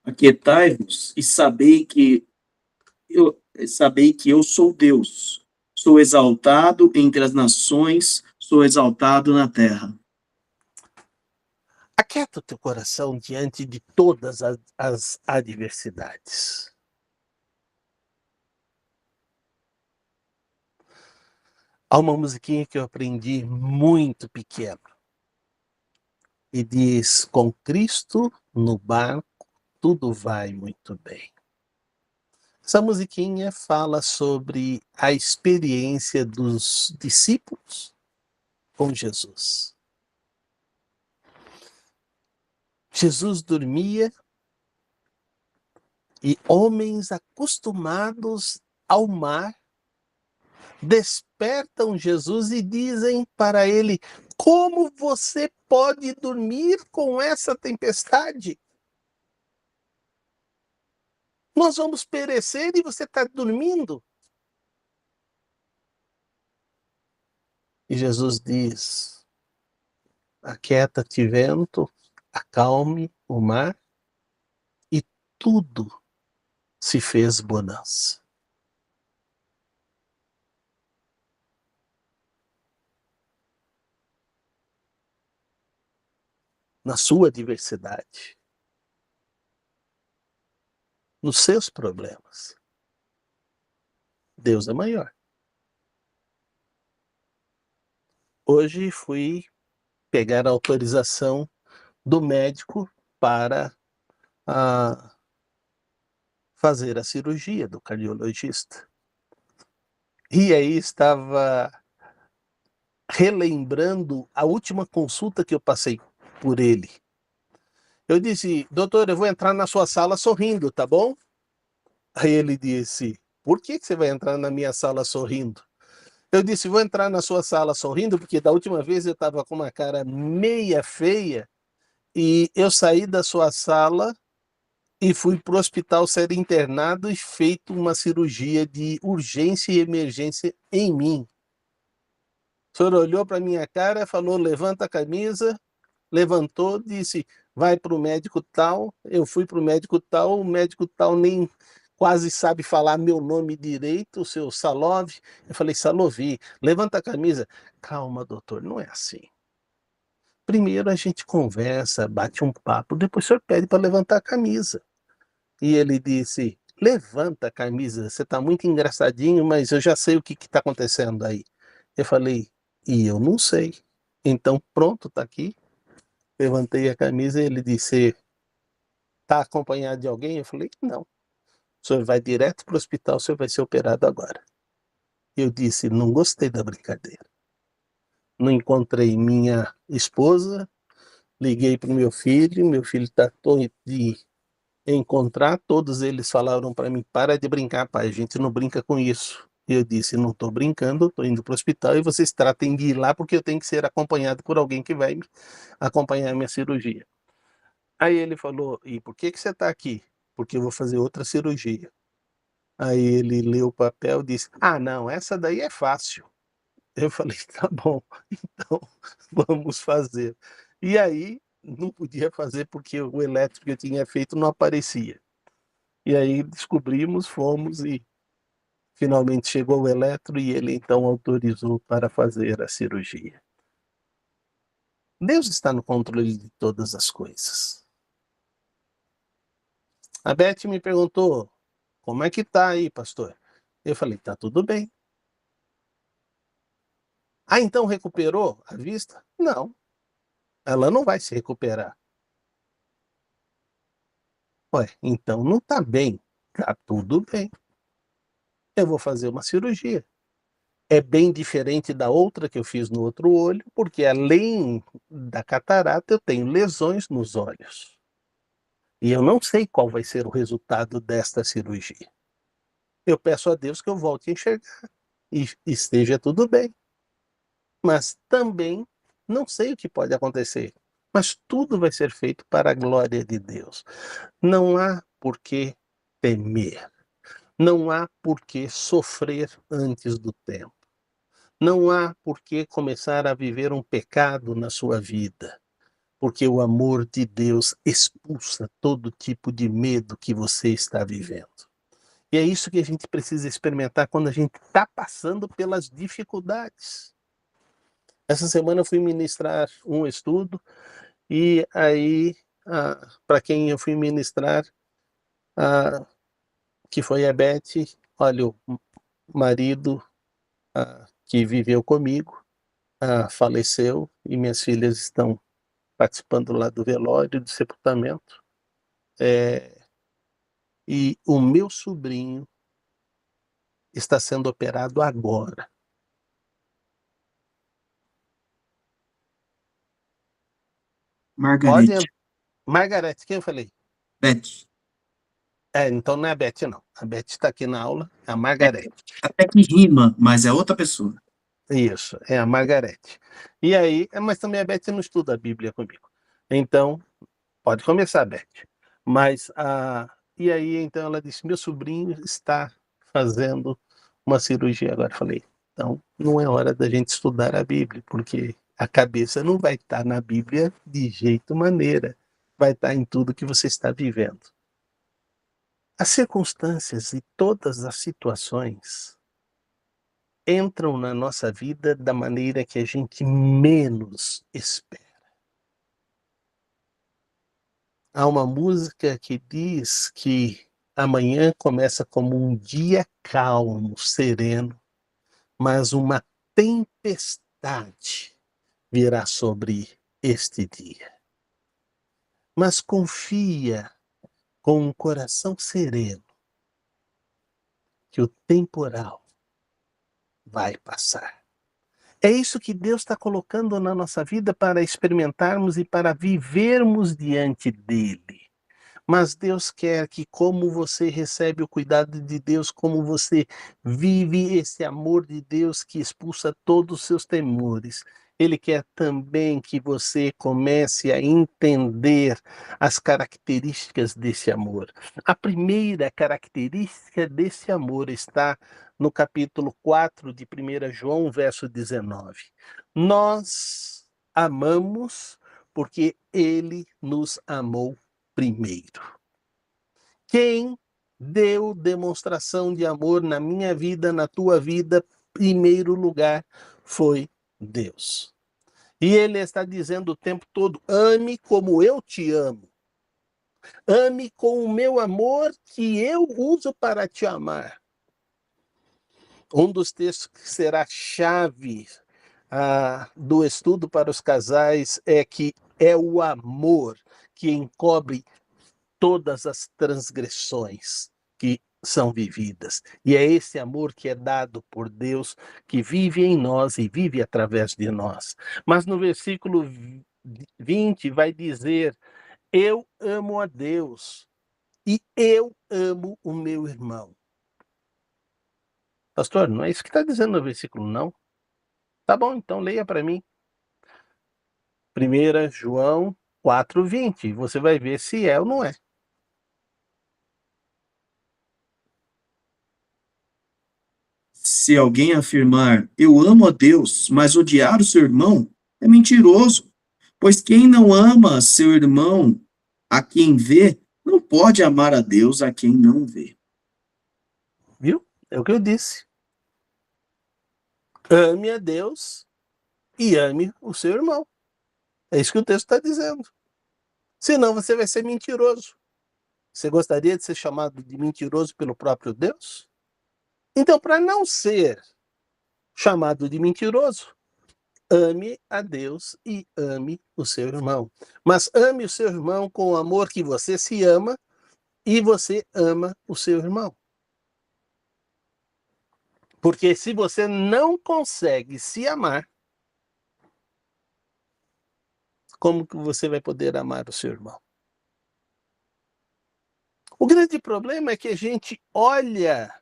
Aquietai-vos e sabei que eu sou Deus. Sou exaltado entre as nações, sou exaltado na terra. Aquieta o teu coração diante de todas as adversidades. Há uma musiquinha que eu aprendi muito pequeno. E diz: com Cristo no barco, tudo vai muito bem. Essa musiquinha fala sobre a experiência dos discípulos com Jesus. Jesus dormia e homens acostumados ao mar despertam Jesus e dizem para ele: como você pode dormir com essa tempestade? Nós vamos perecer e você está dormindo? E Jesus diz: aquieta-te, vento, acalme o mar, e tudo se fez bonança. Na sua diversidade, nos seus problemas. Deus é maior. Hoje fui pegar a autorização do médico para fazer a cirurgia do cardiologista. E aí estava relembrando a última consulta que eu passei por ele. Eu disse: doutor, eu vou entrar na sua sala sorrindo, tá bom? Aí ele disse: por que você vai entrar na minha sala sorrindo? Eu disse: vou entrar na sua sala sorrindo porque da última vez eu estava com uma cara meia feia e eu saí da sua sala e fui para o hospital ser internado e feito uma cirurgia de urgência e emergência em mim. O senhor olhou para minha cara, falou: levanta a camisa, levantou, disse: vai para o médico tal. Eu fui para o médico tal nem quase sabe falar meu nome direito, o seu Salov. Eu falei: Salovi, levanta a camisa. Calma, doutor, não é assim. Primeiro a gente conversa, bate um papo, depois o senhor pede para levantar a camisa. E ele disse: levanta a camisa, você está muito engraçadinho, mas eu já sei o que está acontecendo aí. Eu falei: e eu não sei. Então pronto, está aqui. Levantei a camisa e ele disse: está acompanhado de alguém? Eu falei: não. O senhor vai direto para o hospital, o senhor vai ser operado agora. Eu disse: não gostei da brincadeira. Não encontrei minha esposa, liguei para o meu filho está de encontrar, todos eles falaram para mim: para de brincar, pai, a gente não brinca com isso. Eu disse: não estou brincando, estou indo para o hospital e vocês tratem de ir lá porque eu tenho que ser acompanhado por alguém que vai acompanhar a minha cirurgia. Aí ele falou: e por que você está aqui? Porque eu vou fazer outra cirurgia. Aí ele leu o papel e disse: ah, não, essa daí é fácil. Eu falei: tá bom, então vamos fazer. E aí não podia fazer porque o elétrico que eu tinha feito não aparecia. E aí descobrimos, fomos e finalmente chegou o eletro e ele então autorizou para fazer a cirurgia. Deus está no controle de todas as coisas. A Beth me perguntou: como é que tá aí, pastor? Eu falei: tá tudo bem. Ah, então recuperou a vista? Não, ela não vai se recuperar. Ué, então não tá bem. Tá tudo bem. Eu vou fazer uma cirurgia. É bem diferente da outra que eu fiz no outro olho, porque além da catarata, eu tenho lesões nos olhos. E eu não sei qual vai ser o resultado desta cirurgia. Eu peço a Deus que eu volte a enxergar e esteja tudo bem. Mas também não sei o que pode acontecer. Mas tudo vai ser feito para a glória de Deus. Não há por que temer. Não há por que sofrer antes do tempo. Não há por que começar a viver um pecado na sua vida, porque o amor de Deus expulsa todo tipo de medo que você está vivendo. E é isso que a gente precisa experimentar quando a gente está passando pelas dificuldades. Essa semana eu fui ministrar um estudo e aí, para quem eu fui ministrar, que foi a Beth, olha, o marido que viveu comigo faleceu e minhas filhas estão participando lá do velório, do sepultamento. E o meu sobrinho está sendo operado agora. Margarete. Margarete, quem eu falei? Beth. Então não é a Beth, não. A Beth está aqui na aula, é a Margarete. Até que rima, mas é outra pessoa. Isso, é a Margarete. E aí, mas também a Beth não estuda a Bíblia comigo. Então, pode começar, Beth. Mas, e aí, então ela disse: meu sobrinho está fazendo uma cirurgia agora. Eu falei: então, não é hora da gente estudar a Bíblia, porque a cabeça não vai estar na Bíblia de jeito maneira. Vai estar em tudo que você está vivendo. As circunstâncias e todas as situações entram na nossa vida da maneira que a gente menos espera. Há uma música que diz que amanhã começa como um dia calmo, sereno, mas uma tempestade virá sobre este dia. Mas confia com um coração sereno que o temporal vai passar. É isso que Deus está colocando na nossa vida para experimentarmos e para vivermos diante dele. Mas Deus quer que, como você recebe o cuidado de Deus, como você vive esse amor de Deus que expulsa todos os seus temores, Ele quer também que você comece a entender as características desse amor. A primeira característica desse amor está no capítulo 4 de 1 João, verso 19. Nós amamos porque Ele nos amou primeiro. Quem deu demonstração de amor na minha vida, na tua vida, primeiro lugar, foi Deus. E Ele está dizendo o tempo todo: ame como eu te amo. Ame com o meu amor que eu uso para te amar. Um dos textos que será chave do estudo para os casais é que é o amor que encobre todas as transgressões que são vividas. E é esse amor que é dado por Deus, que vive em nós e vive através de nós. Mas no versículo 20 vai dizer: eu amo a Deus e eu amo o meu irmão. Pastor, não é isso que está dizendo no versículo, não? Tá bom, então leia para mim. 1 João 4:20. Você vai ver se é ou não é. Se alguém afirmar, eu amo a Deus, mas odiar o seu irmão, é mentiroso. Pois quem não ama seu irmão a quem vê, não pode amar a Deus a quem não vê. Viu? É o que eu disse. Ame a Deus e ame o seu irmão. É isso que o texto está dizendo. Senão você vai ser mentiroso. Você gostaria de ser chamado de mentiroso pelo próprio Deus? Então, para não ser chamado de mentiroso, ame a Deus e ame o seu irmão. Mas ame o seu irmão com o amor que você se ama e você ama o seu irmão. Porque se você não consegue se amar, como que você vai poder amar o seu irmão? O grande problema é que a gente olha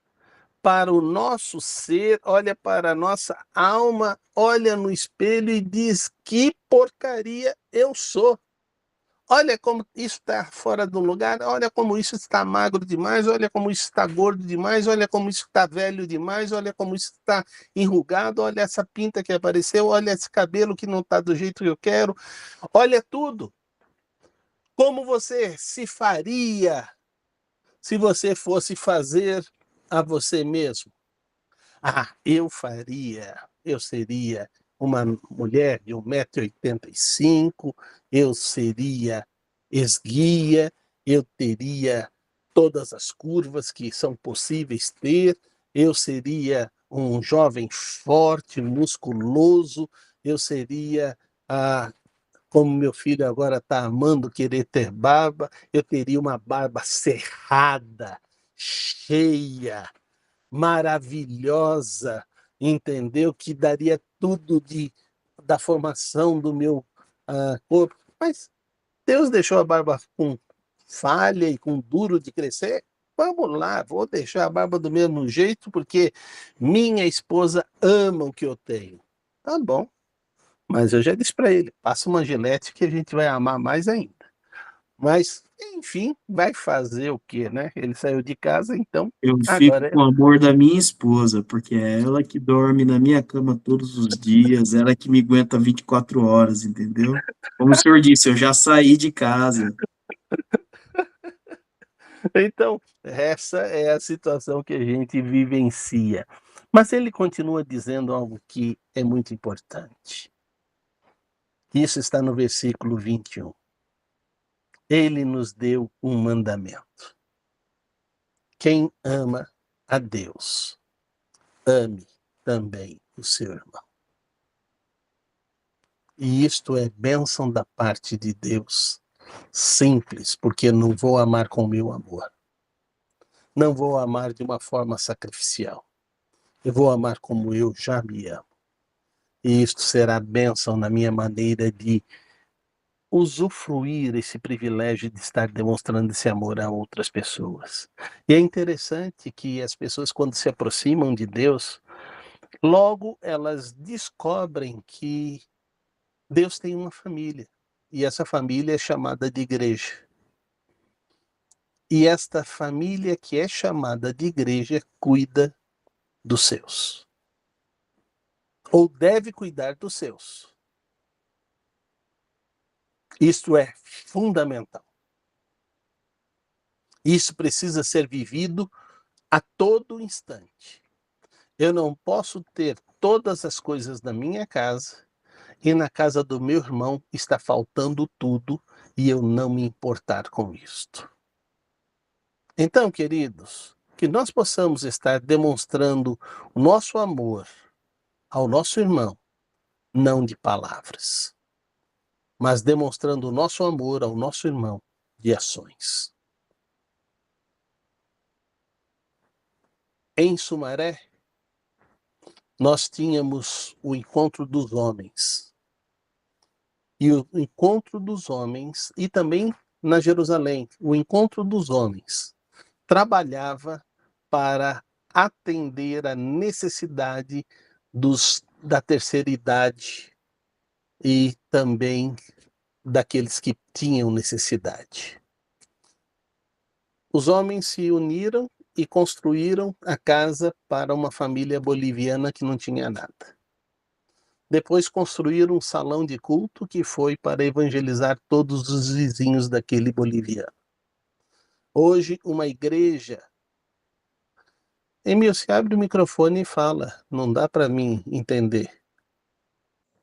para o nosso ser, olha para a nossa alma, olha no espelho e diz: que porcaria eu sou. Olha como isso está fora do lugar, olha como isso está magro demais, olha como isso está gordo demais, olha como isso está velho demais, olha como isso está enrugado, olha essa pinta que apareceu, olha esse cabelo que não está do jeito que eu quero, olha tudo. Como você se faria se você fosse fazer a você mesmo? Eu faria, eu seria uma mulher de 1,85 m, eu seria esguia, eu teria todas as curvas que são possíveis ter, eu seria um jovem forte, musculoso, eu seria, como meu filho agora está amando querer ter barba, eu teria uma barba cerrada, cheia, maravilhosa, entendeu? Que daria tudo da formação do meu corpo. Mas Deus deixou a barba com falha e com duro de crescer. Vamos lá, vou deixar a barba do mesmo jeito, porque minha esposa ama o que eu tenho. Tá bom, mas eu já disse para ele: passa uma Gillette que a gente vai amar mais ainda. Mas, enfim, vai fazer o quê, né? Ele saiu de casa, então Eu fico agora com o amor da minha esposa, porque é ela que dorme na minha cama todos os dias, ela que me aguenta 24 horas, entendeu? Como o senhor disse, eu já saí de casa. Então, essa é a situação que a gente vivencia. Mas ele continua dizendo algo que é muito importante. Isso está no versículo 21. Ele nos deu um mandamento. quem ama a Deus, ame também o seu irmão. E isto é bênção da parte de Deus, simples, porque não vou amar com o meu amor. Não vou amar de uma forma sacrificial. Eu vou amar como eu já me amo. E isto será bênção na minha maneira de usufruir esse privilégio de estar demonstrando esse amor a outras pessoas. E é interessante que as pessoas, quando se aproximam de Deus, logo elas descobrem que Deus tem uma família. E essa família é chamada de igreja. E esta família que é chamada de igreja cuida dos seus. Ou deve cuidar dos seus. Isto é fundamental. Isso precisa ser vivido a todo instante. Eu não posso ter todas as coisas na minha casa e na casa do meu irmão está faltando tudo e eu não me importar com isto. Então, queridos, que nós possamos estar demonstrando o nosso amor ao nosso irmão, não de palavras, mas demonstrando o nosso amor ao nosso irmão de ações. Em Sumaré, nós tínhamos o encontro dos homens. E o encontro dos homens, e também na Jerusalém, o encontro dos homens, trabalhava para atender a necessidade da terceira idade e também daqueles que tinham necessidade. Os homens se uniram e construíram a casa para uma família boliviana que não tinha nada. Depois construíram um salão de culto que foi para evangelizar todos os vizinhos daquele boliviano. Hoje, uma igreja... Emil, se abre o microfone e fala, não dá para mim entender.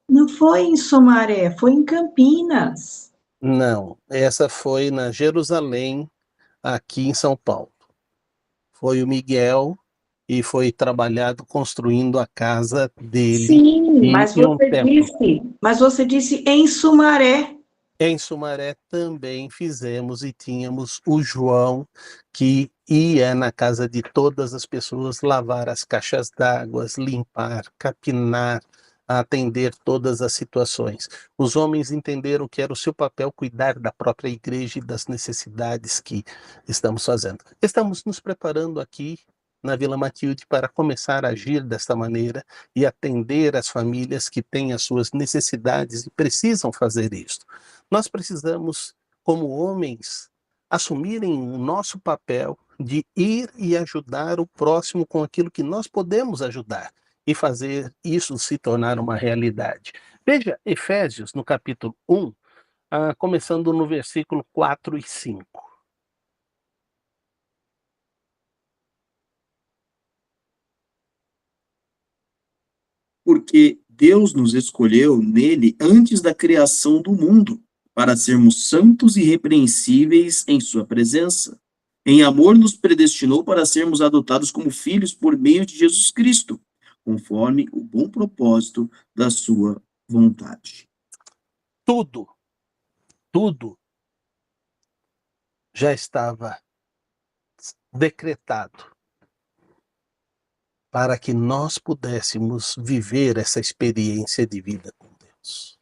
Não foi em Sumaré, foi em Campinas. Não, essa foi na Jerusalém, aqui em São Paulo. Foi o Miguel e foi trabalhado construindo a casa dele Sim, e um templo. mas você disse em Sumaré. Em Sumaré também fizemos e tínhamos o João, que ia na casa de todas as pessoas lavar as caixas d'água, limpar, capinar, atender todas as situações. Os homens entenderam que era o seu papel cuidar da própria igreja e das necessidades que estamos fazendo. Estamos nos preparando aqui na Vila Matilde para começar a agir desta maneira e atender as famílias que têm as suas necessidades e precisam fazer isso. Nós precisamos, como homens, assumirem o nosso papel de ir e ajudar o próximo com aquilo que nós podemos ajudar e fazer isso se tornar uma realidade. Veja Efésios, no capítulo 1, começando no versículo 4 e 5. Porque Deus nos escolheu nele antes da criação do mundo, para sermos santos e irrepreensíveis em sua presença. Em amor nos predestinou para sermos adotados como filhos por meio de Jesus Cristo, conforme o bom propósito da sua vontade. Tudo já estava decretado para que nós pudéssemos viver essa experiência de vida com Deus.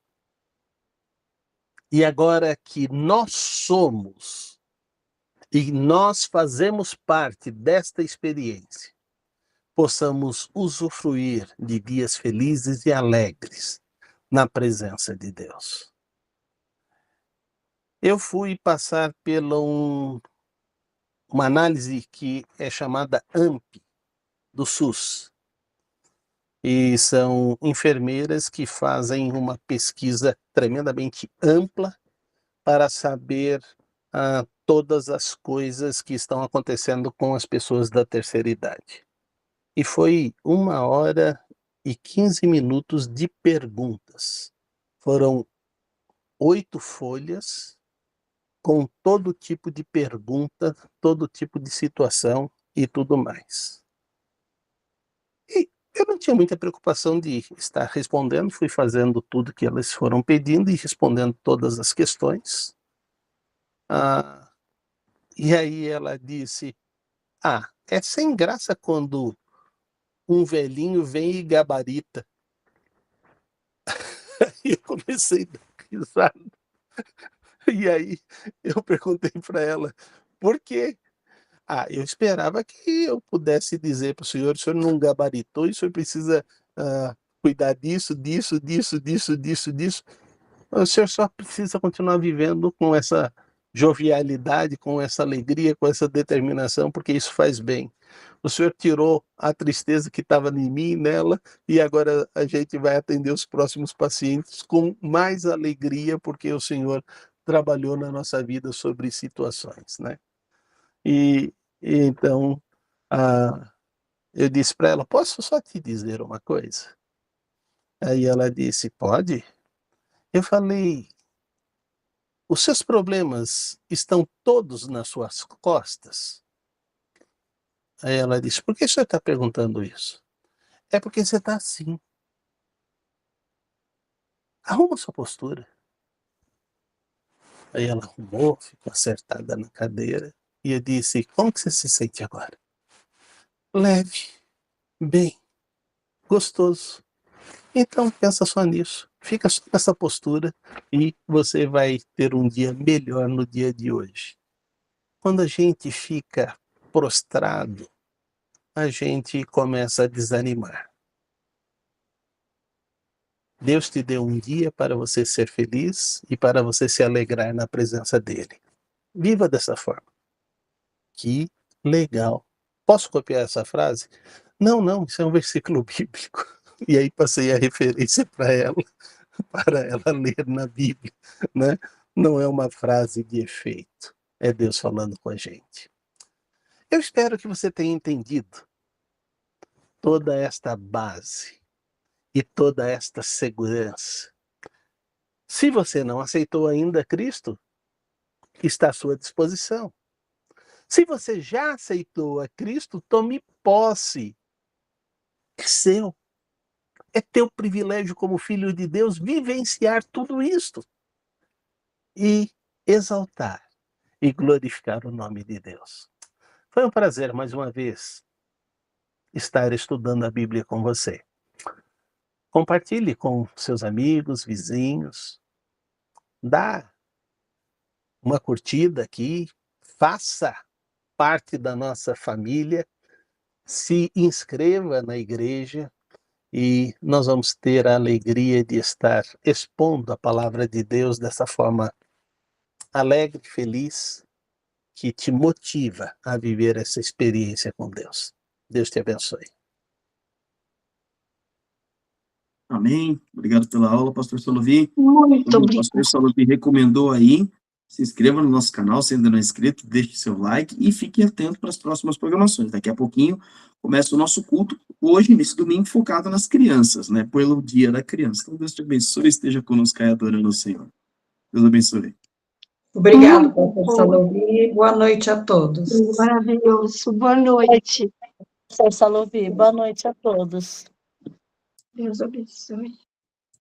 E agora que nós somos e nós fazemos parte desta experiência, possamos usufruir de dias felizes e alegres na presença de Deus. Eu fui passar pela uma análise que é chamada AMP, do SUS. E são enfermeiras que fazem uma pesquisa tremendamente ampla para saber todas as coisas que estão acontecendo com as pessoas da terceira idade. E foi 1h15 de perguntas. Foram 8 folhas com todo tipo de pergunta, todo tipo de situação, e tudo mais. E eu não tinha muita preocupação de estar respondendo, fui fazendo tudo que elas foram pedindo e respondendo todas as questões. E aí ela disse: é sem graça quando um velhinho vem e gabarita. E eu comecei a dar risada. E aí eu perguntei para ela, por quê? Eu esperava que eu pudesse dizer para o senhor não gabaritou, e o senhor precisa cuidar disso, disso, disso, disso, disso, disso. O senhor só precisa continuar vivendo com essa jovialidade, com essa alegria, com essa determinação, porque isso faz bem. O senhor tirou a tristeza que estava em mim e nela, e agora a gente vai atender os próximos pacientes com mais alegria, porque o senhor trabalhou na nossa vida sobre situações, né? E então, eu disse para ela: posso só te dizer uma coisa? Aí ela disse: pode? Eu falei: os seus problemas estão todos nas suas costas? Aí ela disse: por que o senhor está perguntando isso? É porque você está assim. Arruma sua postura. Aí ela arrumou, ficou acertada na cadeira, e eu disse: como que você se sente agora? Leve, bem, gostoso. Então pensa só nisso, fica só nessa postura e você vai ter um dia melhor no dia de hoje. Quando a gente fica prostrado, a gente começa a desanimar. Deus te deu um dia para você ser feliz e para você se alegrar na presença dele. Viva dessa forma. Que legal. Posso copiar essa frase? Não, isso é um versículo bíblico. E aí passei a referência para ela ler na Bíblia, né? Não é uma frase de efeito, é Deus falando com a gente. Eu espero que você tenha entendido toda esta base e toda esta segurança. Se você não aceitou ainda Cristo, está à sua disposição. Se você já aceitou a Cristo, tome posse. É seu. É teu privilégio como filho de Deus vivenciar tudo isto e exaltar e glorificar o nome de Deus. Foi um prazer, mais uma vez, estar estudando a Bíblia com você. Compartilhe com seus amigos, vizinhos, dá uma curtida aqui, faça parte da nossa família, se inscreva na igreja e nós vamos ter a alegria de estar expondo a palavra de Deus dessa forma alegre, feliz, que te motiva a viver essa experiência com Deus. Deus te abençoe. Amém. Obrigado pela aula, pastor Salovi. Muito Como o obrigada. pastor Salovi recomendou aí, se inscreva no nosso canal, se ainda não é inscrito, deixe seu like e fique atento para as próximas programações. Daqui a pouquinho começa o nosso culto, hoje, nesse domingo, focado nas crianças, né? Pelo Dia da Criança. Então, Deus te abençoe e esteja conosco aí adorando o Senhor. Deus abençoe. Obrigado, pastor Salovi. Boa noite a todos. Maravilhoso. Boa noite. Pastor Salovi, boa noite a todos. Deus abençoe.